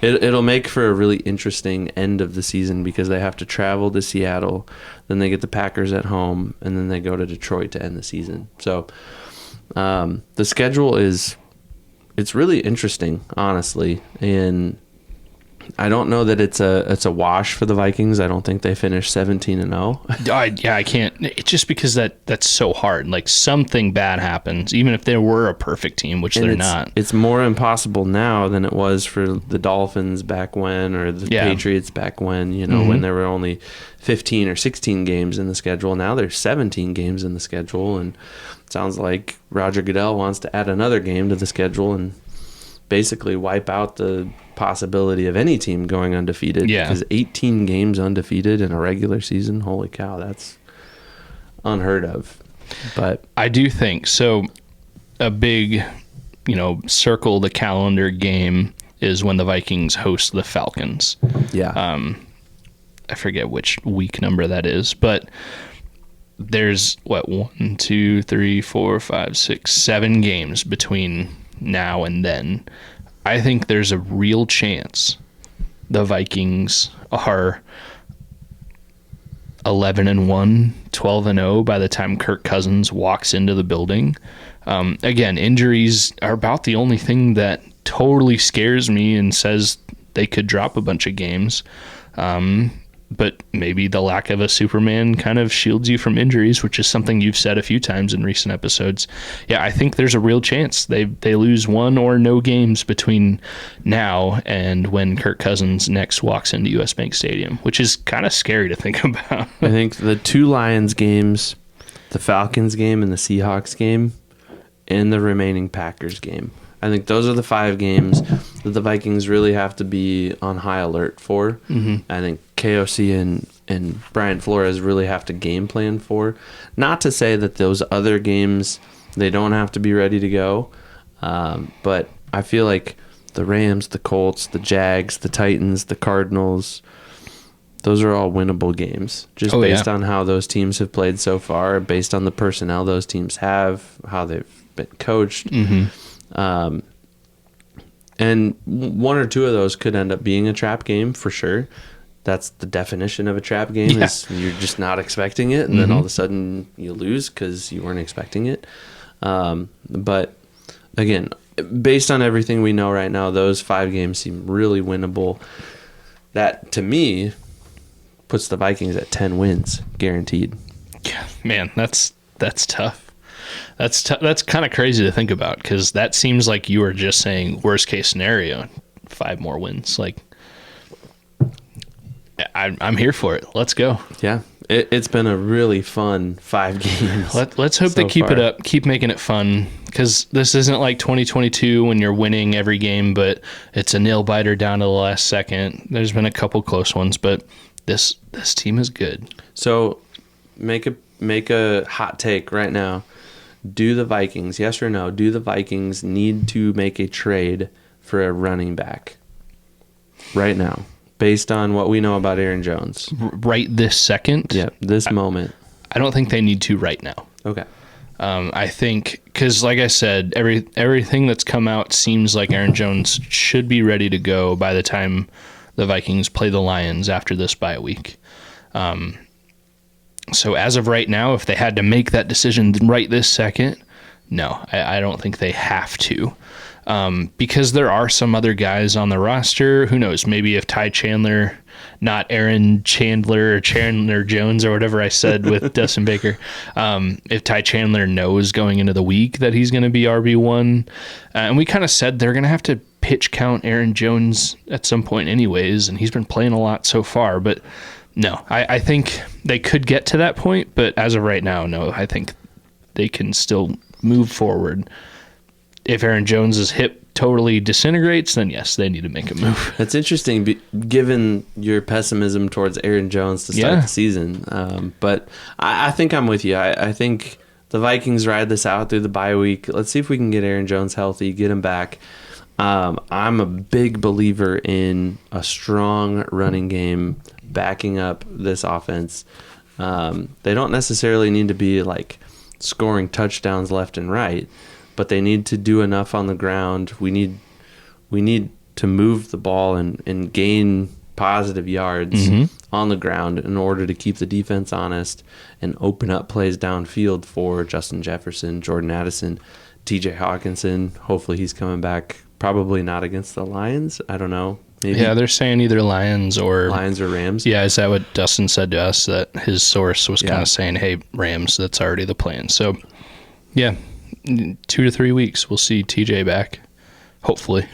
it'll make for a really interesting end of the season because they have to travel to Seattle, then they get the Packers at home, and then they go to Detroit to end the season. So the schedule it's really interesting, honestly, and I don't know that it's a wash for the Vikings. I don't think they finish 17-0. Yeah, I can't. It's just because that's so hard. Like, something bad happens, even if they were a perfect team, which they're not. It's more impossible now than it was for the Dolphins back when, or the Patriots back when, when there were only 15 or 16 games in the schedule. Now there's 17 games in the schedule, and it sounds like Roger Goodell wants to add another game to the schedule and basically wipe out the possibility of any team going undefeated. Yeah. Because 18 games undefeated in a regular season, holy cow, that's unheard of. But I do think so. A big, circle the calendar game is when the Vikings host the Falcons. Yeah. I forget which week number that is, but there's 1, 2, 3, 4, 5, 6, 7 games between now and then. I think there's a real chance the Vikings are 11-1, 12-0 by the time Kirk Cousins walks into the building. Again, injuries are about the only thing that totally scares me and says they could drop a bunch of games. But maybe the lack of a Superman kind of shields you from injuries, which is something you've said a few times in recent episodes. Yeah, I think there's a real chance they lose 1 or no games between now and when Kirk Cousins next walks into US Bank Stadium, which is kind of scary to think about. I think the 2 Lions games, the Falcons game and the Seahawks game, and the remaining Packers game. I think those are the 5 games that the Vikings really have to be on high alert for. I think KOC and Brian Flores really have to game plan for. Not to say that those other games, they don't have to be ready to go. But I feel like the Rams, the Colts, the Jags, the Titans, the Cardinals, those are all winnable games. Just based on how those teams have played so far, based on the personnel those teams have, how they've been coached. And 1 or 2 of those could end up being a trap game for sure. That's the definition of a trap game, is you're just not expecting it, and then all of a sudden you lose because you weren't expecting it. But again, based on everything we know right now, those 5 games seem really winnable. That, to me, puts the Vikings at 10 wins, guaranteed. Yeah, man, that's tough. That's kind of crazy to think about, because that seems like you are just saying worst case scenario, 5 more wins. Like, I'm here for it. Let's go. Yeah, it's been a really fun 5 games. Let's hope they keep it up, keep making it fun, because this isn't like 2022 when you're winning every game, but it's a nail biter down to the last second. There's been a couple close ones, but this team is good. So make a hot take right now. Do the Vikings, yes or no, do the Vikings need to make a trade for a running back right now, based on what we know about Aaron Jones? Right this second? Yeah, this moment. I don't think they need to right now. Okay. I think, because like I said, everything that's come out seems like Aaron Jones should be ready to go by the time the Vikings play the Lions after this bye week. So as of right now, if they had to make that decision right this second, no, I don't think they have to. Because there are some other guys on the roster. Who knows? Maybe if Ty Chandler, not Aaron Chandler or Chandler Jones or whatever I said with Dustin Baker, if Ty Chandler knows going into the week that he's going to be RB1, and we kind of said they're going to have to pitch count Aaron Jones at some point anyways, and he's been playing a lot so far. But no, I think they could get to that point, but as of right now, no, I think they can still move forward. If Aaron Jones' hip totally disintegrates, then yes, they need to make a move. That's interesting, given your pessimism towards Aaron Jones to start the season. But I think I'm with you. I think the Vikings ride this out through the bye week. Let's see if we can get Aaron Jones healthy, get him back. I'm a big believer in a strong running game backing up this offense. They don't necessarily need to be like scoring touchdowns left and right, but they need to do enough on the ground. We need to move the ball and gain positive yards on the ground in order to keep the defense honest and open up plays downfield for Justin Jefferson, Jordan Addison, TJ Hawkinson. Hopefully he's coming back. Probably not against the Lions. I don't know. Maybe. Yeah, they're saying either Lions or Rams. Yeah, is that what Dustin said to us? That his source was kind of saying, hey, Rams, that's already the plan. So, yeah, 2 to 3 weeks, we'll see TJ back, hopefully.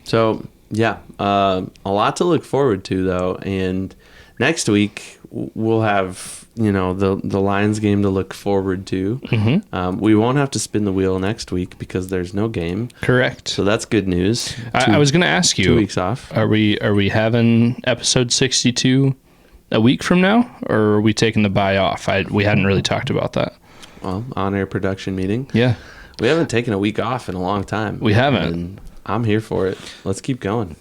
So, yeah, a lot to look forward to, though. And next week, we'll have, the Lions game to look forward to. We won't have to spin the wheel next week because there's no game. Correct. So that's good news. I was going to ask you, 2 weeks off. Are we having episode 62 a week from now, or are we taking the bye off? We hadn't really talked about that. Well, on-air production meeting. Yeah. We haven't taken a week off in a long time. We haven't. And I'm here for it. Let's keep going.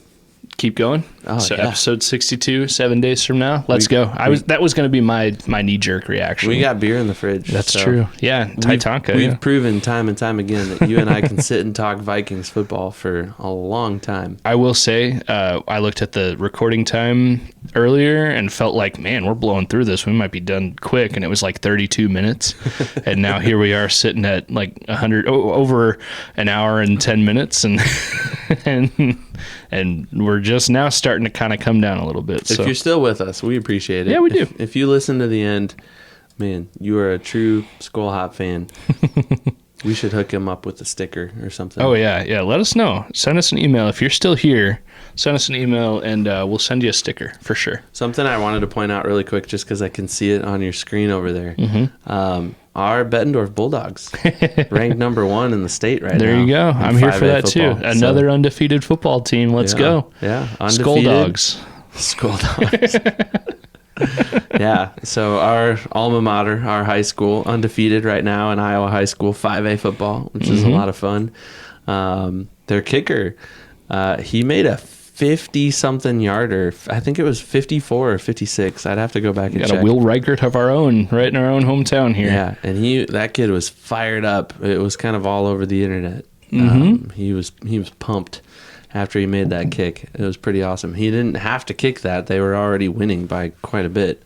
Keep going. Oh, so yeah. episode 62, 7 days from now. Let's go. That was going to be my knee-jerk reaction. We got beer in the fridge. That's true. Yeah, Titanka. We've proven time and time again that you and I can sit and talk Vikings football for a long time. I will say, I looked at the recording time earlier and felt like, man, we're blowing through this. We might be done quick, and it was like 32 minutes. And now here we are sitting at like over an hour and 10 minutes, and and we're just now starting to kind of come down a little bit. If you're still with us, we appreciate it. Yeah, we do. If you listen to the end, man, you are a true Skol Hop fan. We should hook him up with a sticker or something. Oh, yeah. Let us know. Send us an email. If you're still here, send us an email, and we'll send you a sticker for sure. Something I wanted to point out really quick, just because I can see it on your screen over there. Our Bettendorf Bulldogs, ranked number 1 in the state right now. There you go. I'm here for that football. too. Another undefeated football team. Let's go. Yeah, undefeated. Skol Dogs. Yeah, so our alma mater, our high school, undefeated right now in Iowa high school 5A football, which is a lot of fun. Their kicker, he made a 50-something yarder. I think it was 54 or 56. I'd have to go back and check. Got a Will Reichert of our own, right in our own hometown here. Yeah, and that kid was fired up. It was kind of all over the internet. He was pumped after he made that kick. It was pretty awesome. He didn't have to kick that. They were already winning by quite a bit.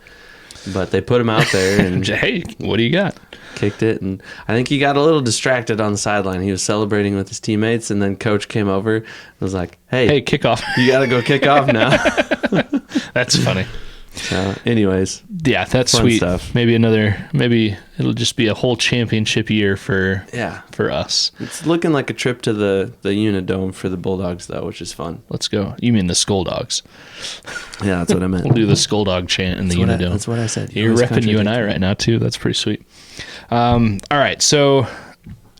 But they put him out there and hey, what do you got? Kicked it, and I think he got a little distracted on the sideline. He was celebrating with his teammates, and then coach came over and was like, hey, kickoff. You got to go kick off now. That's funny. So, anyways. Yeah, that's fun sweet. Stuff. Maybe it'll just be a whole championship year for us. It's looking like a trip to the Unidome for the Bulldogs, though, which is fun. Let's go. You mean the Skol Dogs. Yeah, that's what I meant. We'll do the Skol Dog chant in the Unidome. That's what I said. You're repping you and I right now, too. That's pretty sweet. All right, so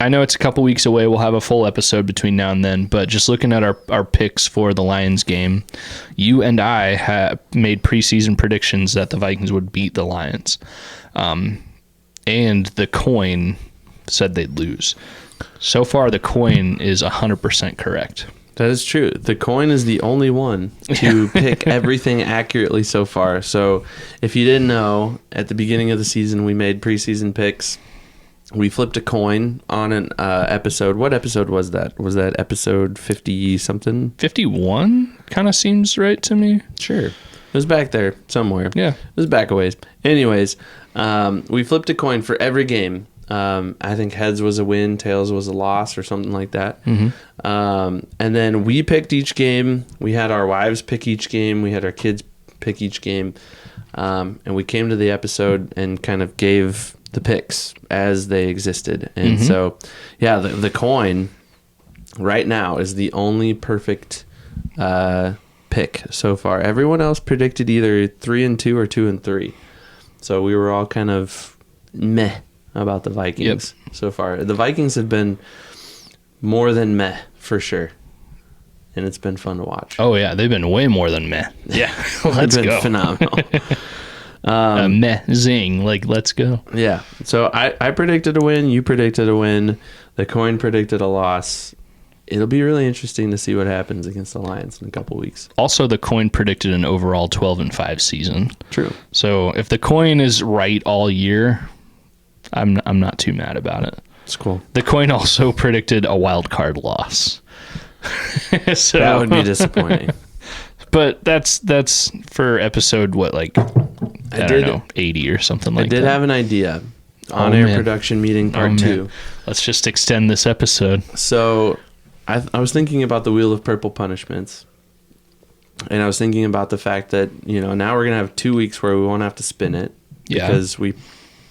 I know it's a couple weeks away. We'll have a full episode between now and then, but just looking at our picks for the Lions game, you and I have made preseason predictions that the Vikings would beat the Lions. And the coin said they'd lose. So far, the coin is 100% correct. That is true. The coin is the only one to pick everything accurately so far. So if you didn't know, at the beginning of the season, we made preseason picks. We flipped a coin on an episode. What episode was that? Was that episode 50-something? 51 kind of seems right to me. Sure. It was back there somewhere. Yeah. It was back a ways. Anyways, we flipped a coin for every game. I think heads was a win, tails was a loss, or something like that. Mm-hmm. And then we picked each game. We had our wives pick each game. We had our kids pick each game. And we came to the episode and kind of gave the picks as they existed. And so, yeah, the coin right now is the only perfect pick so far. Everyone else predicted either 3-2 or 2-3. So we were all kind of meh about the Vikings so far. The Vikings have been more than meh for sure. And it's been fun to watch. Oh, yeah. They've been way more than meh. Yeah. Let's been go. Phenomenal. Meh, zing. Like, let's go. Yeah. So I predicted a win. You predicted a win. The coin predicted a loss. It'll be really interesting to see what happens against the Lions in a couple weeks. Also, the coin predicted an overall 12-5 season. True. So if the coin is right all year, I'm not too mad about it. It's cool. The coin also predicted a wild card loss. So that would be disappointing. But that's for episode what, like I don't know, 80 or something like that. I did have an idea. On-air production meeting part 2. Let's just extend this episode. So I was thinking about the Wheel of Purple Punishments. And I was thinking about the fact that, now we're going to have 2 weeks where we won't have to spin it. Yeah. Because we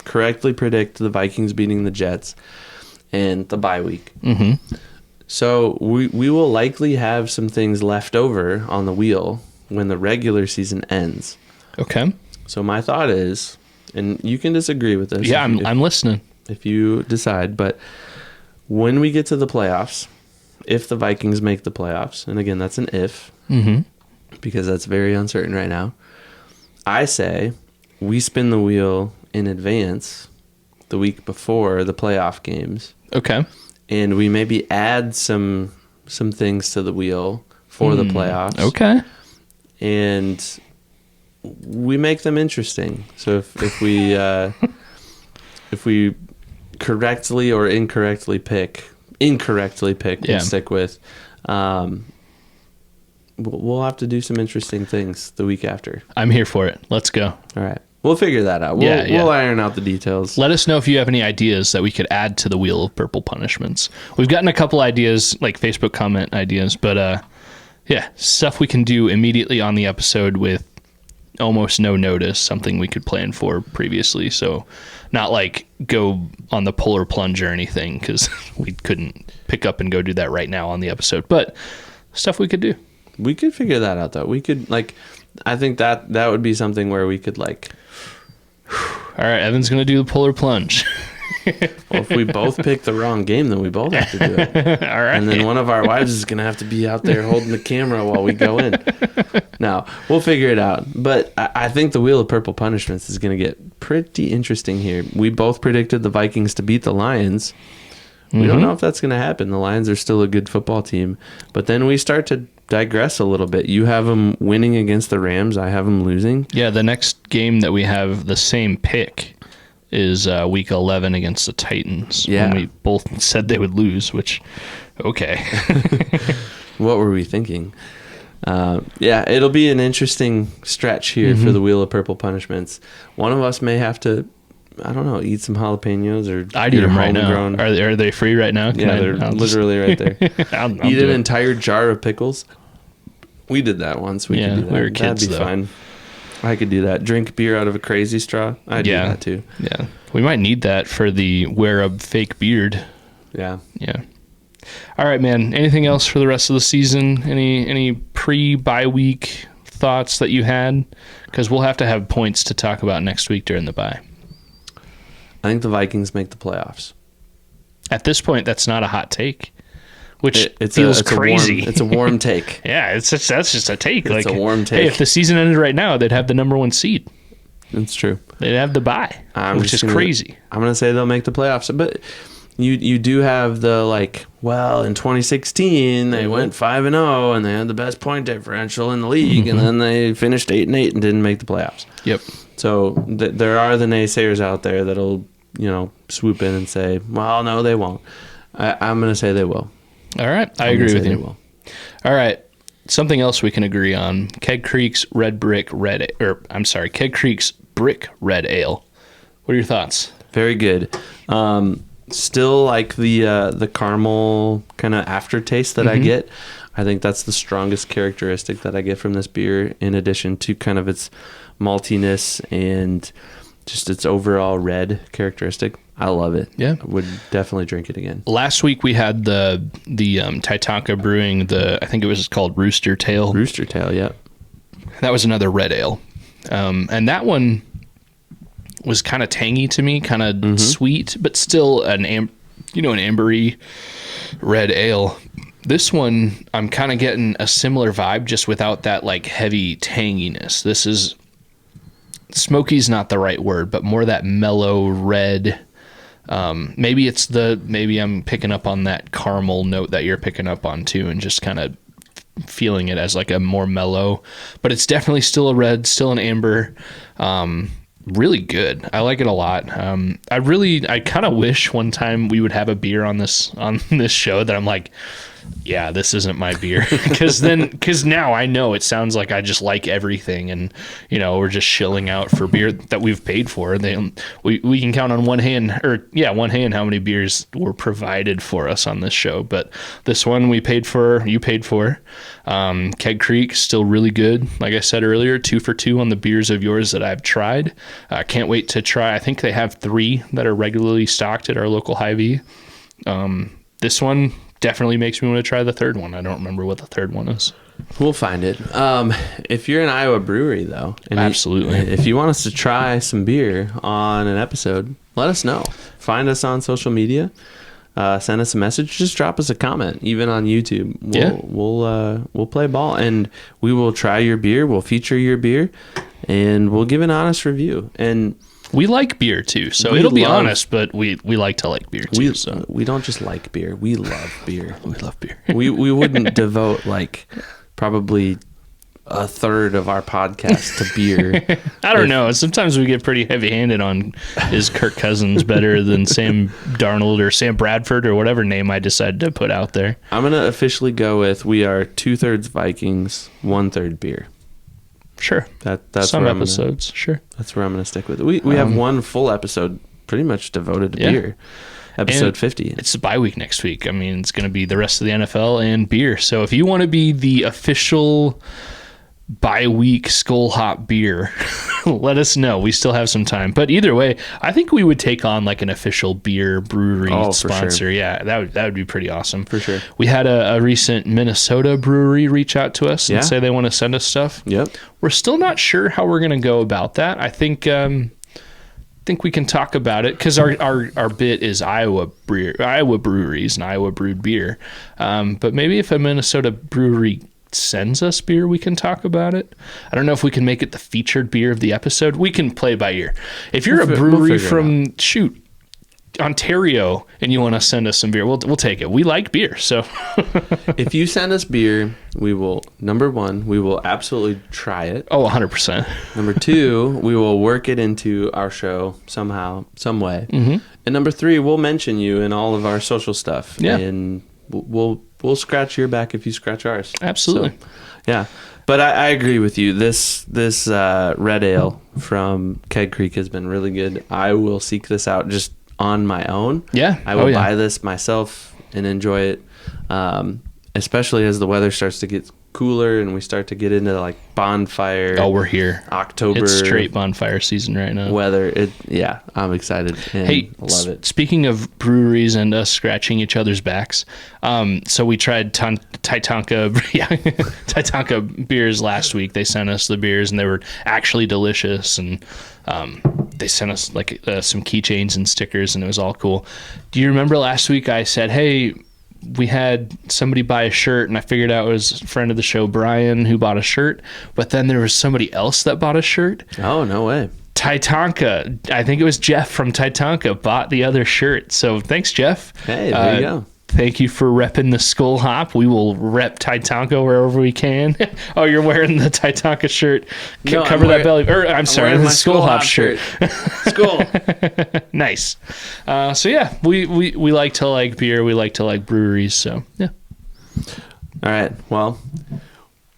correctly predict the Vikings beating the Jets and the bye week. Mm-hmm. So we will likely have some things left over on the wheel when the regular season ends. Okay. So my thought is, and you can disagree with this. Yeah, I'm listening. If you decide, but when we get to the playoffs, if the Vikings make the playoffs, and again, that's an if, because that's very uncertain right now, I say we spin the wheel in advance the week before the playoff games. Okay. And we maybe add some things to the wheel for the playoffs. Okay. And we make them interesting. So if we if we correctly or incorrectly pick, we'll stick with. We'll have to do some interesting things the week after. I'm here for it. Let's go. All right. We'll figure that out. We'll iron out the details. Let us know if you have any ideas that we could add to the Wheel of Purple Punishments. We've gotten a couple ideas, like Facebook comment ideas, but stuff we can do immediately on the episode with almost no notice, something we could plan for previously. So not like go on the polar plunge or anything, because we couldn't pick up and go do that right now on the episode, but stuff we could do. We could figure that out, though. We could, I think that would be something where we could, all right, Evan's going to do the polar plunge. Well, if we both pick the wrong game, then we both have to do it. All right. And then one of our wives is going to have to be out there holding the camera while we go in. Now, we'll figure it out. But I think the Wheel of Purple Punishments is going to get pretty interesting here. We both predicted the Vikings to beat the Lions. We don't know if that's going to happen. The Lions are still a good football team. But then we start to digress a little bit. You have them winning against the Rams. I have them losing. Yeah, the next game that we have the same pick is week 11 against the Titans. Yeah. When we both said they would lose, which, okay. What were we thinking? It'll be an interesting stretch here for the Wheel of Purple Punishments. One of us may have to, I don't know, eat some jalapenos or I'd eat them right now. Are they free right now? They're literally right there. I'll eat an entire jar of pickles. We did that once. We could do that. We were kids, that'd be fine. I could do that. Drink beer out of a crazy straw. I'd do that too. Yeah. We might need that for the wear a fake beard. Yeah. Yeah. All right, man. Anything else for the rest of the season? Any pre-bye week thoughts that you had? Because we'll have to have points to talk about next week during the bye. I think the Vikings make the playoffs. At this point, that's not a hot take, which feels crazy. It's a warm take. Yeah, that's just a take. It's a warm take. Hey, if the season ended right now, they'd have the number 1 seed. That's true. They'd have the bye, which is crazy. I'm going to say they'll make the playoffs. But you do have the, in 2016, they went 5-0, and they had the best point differential in the league, and then they finished 8-8 and didn't make the playoffs. Yep. So there are the naysayers out there that'll, swoop in and say, well, no, they won't. I'm going to say they will. All right. I agree with you. They will. All right. Something else we can agree on. Keg Creek's Keg Creek's Brick Red Ale. What are your thoughts? Very good. Still like the caramel kind of aftertaste that I get. I think that's the strongest characteristic that I get from this beer, in addition to kind of its maltiness and just its overall red characteristic. I love it. Yeah. I would definitely drink it again. Last week we had the Titanka Brewing, I think it was called Rooster Tail. Rooster Tail, yep. That was another red ale. And that one was kind of tangy to me, kind of sweet, but still an ambery red ale. This one, I'm kind of getting a similar vibe, just without that like heavy tanginess. This is, smoky's not the right word, but more that mellow red. Maybe I'm picking up on that caramel note that you're picking up on too, and just kind of feeling it as like a more mellow, but it's definitely still a red, still an amber. Really good. I like it a lot. I kind of wish one time we would have a beer on this show that I'm like, yeah, this isn't my beer. Because now I know it sounds like I just like everything, and we're just shilling out for beer that we've paid for. We can count on one hand how many beers were provided for us on this show. But this one you paid for. Keg Creek, still really good. Like I said earlier, 2 for 2 on the beers of yours that I've tried. Can't wait to try. I think they have 3 that are regularly stocked at our local Hy-Vee. This one definitely makes me want to try the third one. I don't remember what the third one is. We'll find it. If you're an Iowa brewery, though, and absolutely, if you want us to try some beer on an episode, let us know. Find us on social media. Send us a message. Just drop us a comment, even on YouTube. We'll play ball, and we will try your beer. We'll feature your beer, and we'll give an honest review. And we like beer too, so it'll be honest, but we like to like beer too. We don't just like beer; we love beer. We love beer. we wouldn't devote like probably a third of our podcast to beer. I don't know. Sometimes we get pretty heavy-handed on, is Kirk Cousins better than Sam Darnold or Sam Bradford or whatever name I decided to put out there. I'm gonna officially go with we are 2/3 Vikings, 1/3 beer. Sure. That's some episodes. Sure. That's where I'm going to stick with it. We have one full episode pretty much devoted to beer. Episode 50. It's a bye week next week. I mean, it's going to be the rest of the NFL and beer. So if you want to be the official bye week Skol Hop beer, let us know. We still have some time. But either way, I think we would take on like an official beer brewery sponsor. Sure. Yeah, that would be pretty awesome. For sure. We had a recent Minnesota brewery reach out to us and say they want to send us stuff. Yep. We're still not sure how we're going to go about that. I think we can talk about it because our bit is Iowa breweries and Iowa brewed beer. But maybe if a Minnesota brewery sends us beer, we can talk about it. I don't know if we can make it the featured beer of the episode. We can play by ear. If you're a brewery from Ontario and you want to send us some beer, we'll take it. We like beer, so if you send us beer, we will, number 1, we will absolutely try it. 100%. Number 2, we will work it into our show somehow, some way. And number 3, we'll mention you in all of our social stuff. And we'll scratch your back if you scratch ours. Absolutely. So, yeah. But I agree with you. This red ale from Keg Creek has been really good. I will seek this out just on my own. Yeah. I will buy this myself and enjoy it, especially as the weather starts to get cooler and we start to get into like bonfire. Oh, we're here. October. It's straight bonfire season right now. Weather. I'm excited. Hey, I love it. Speaking of breweries and us scratching each other's backs, so we tried Titanka beers last week. They sent us the beers and they were actually delicious, and they sent us like some keychains and stickers, and it was all cool. Do you remember last week I said, hey, we had somebody buy a shirt, and I figured out it was a friend of the show, Brian, who bought a shirt, but then there was somebody else that bought a shirt. Oh, no way. Titanka, I think it was Jeff from Titanka, bought the other shirt. So thanks, Jeff. Hey, there you go. Thank you for repping the Skol Hop. We will rep Titanka wherever we can. Oh, you're wearing the Titanka shirt. No, cover that belly. I'm sorry, the Skol Hop shirt. Skol. Nice. So yeah, we like to like beer. We like to like breweries. So yeah. All right. Well,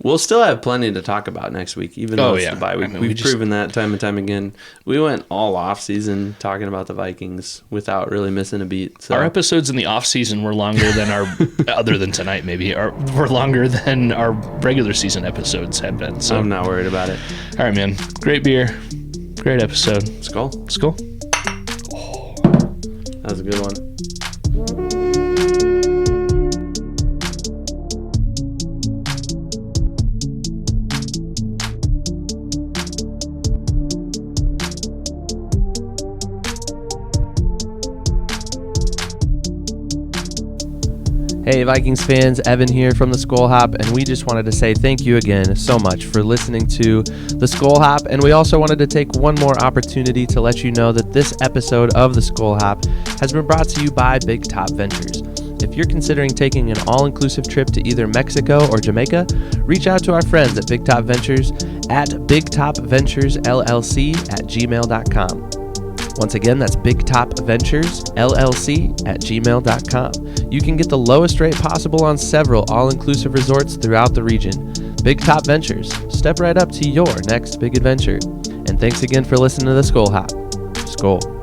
We'll still have plenty to talk about next week, even though it's the bye week. We've proven that time and time again. We went all off season talking about the Vikings without really missing a beat. So. Our episodes in the off season were longer than our, other than tonight maybe, were longer than our regular season episodes have been. So I'm not worried about it. All right, man. Great beer. Great episode. Skol. Skol. Oh, that was a good one. Hey Vikings fans, Evan here from the Skol Hop, and we just wanted to say thank you again so much for listening to the Skol Hop, and we also wanted to take one more opportunity to let you know that this episode of the Skol Hop has been brought to you by Big Top Ventures. If you're considering taking an all-inclusive trip to either Mexico or Jamaica, reach out to our friends at Big Top Ventures at bigtopventuresllc@gmail.com. Once again, that's bigtopventuresllc@gmail.com. You can get the lowest rate possible on several all-inclusive resorts throughout the region. Big Top Ventures. Step right up to your next big adventure. And thanks again for listening to the Skol Hop. Skol.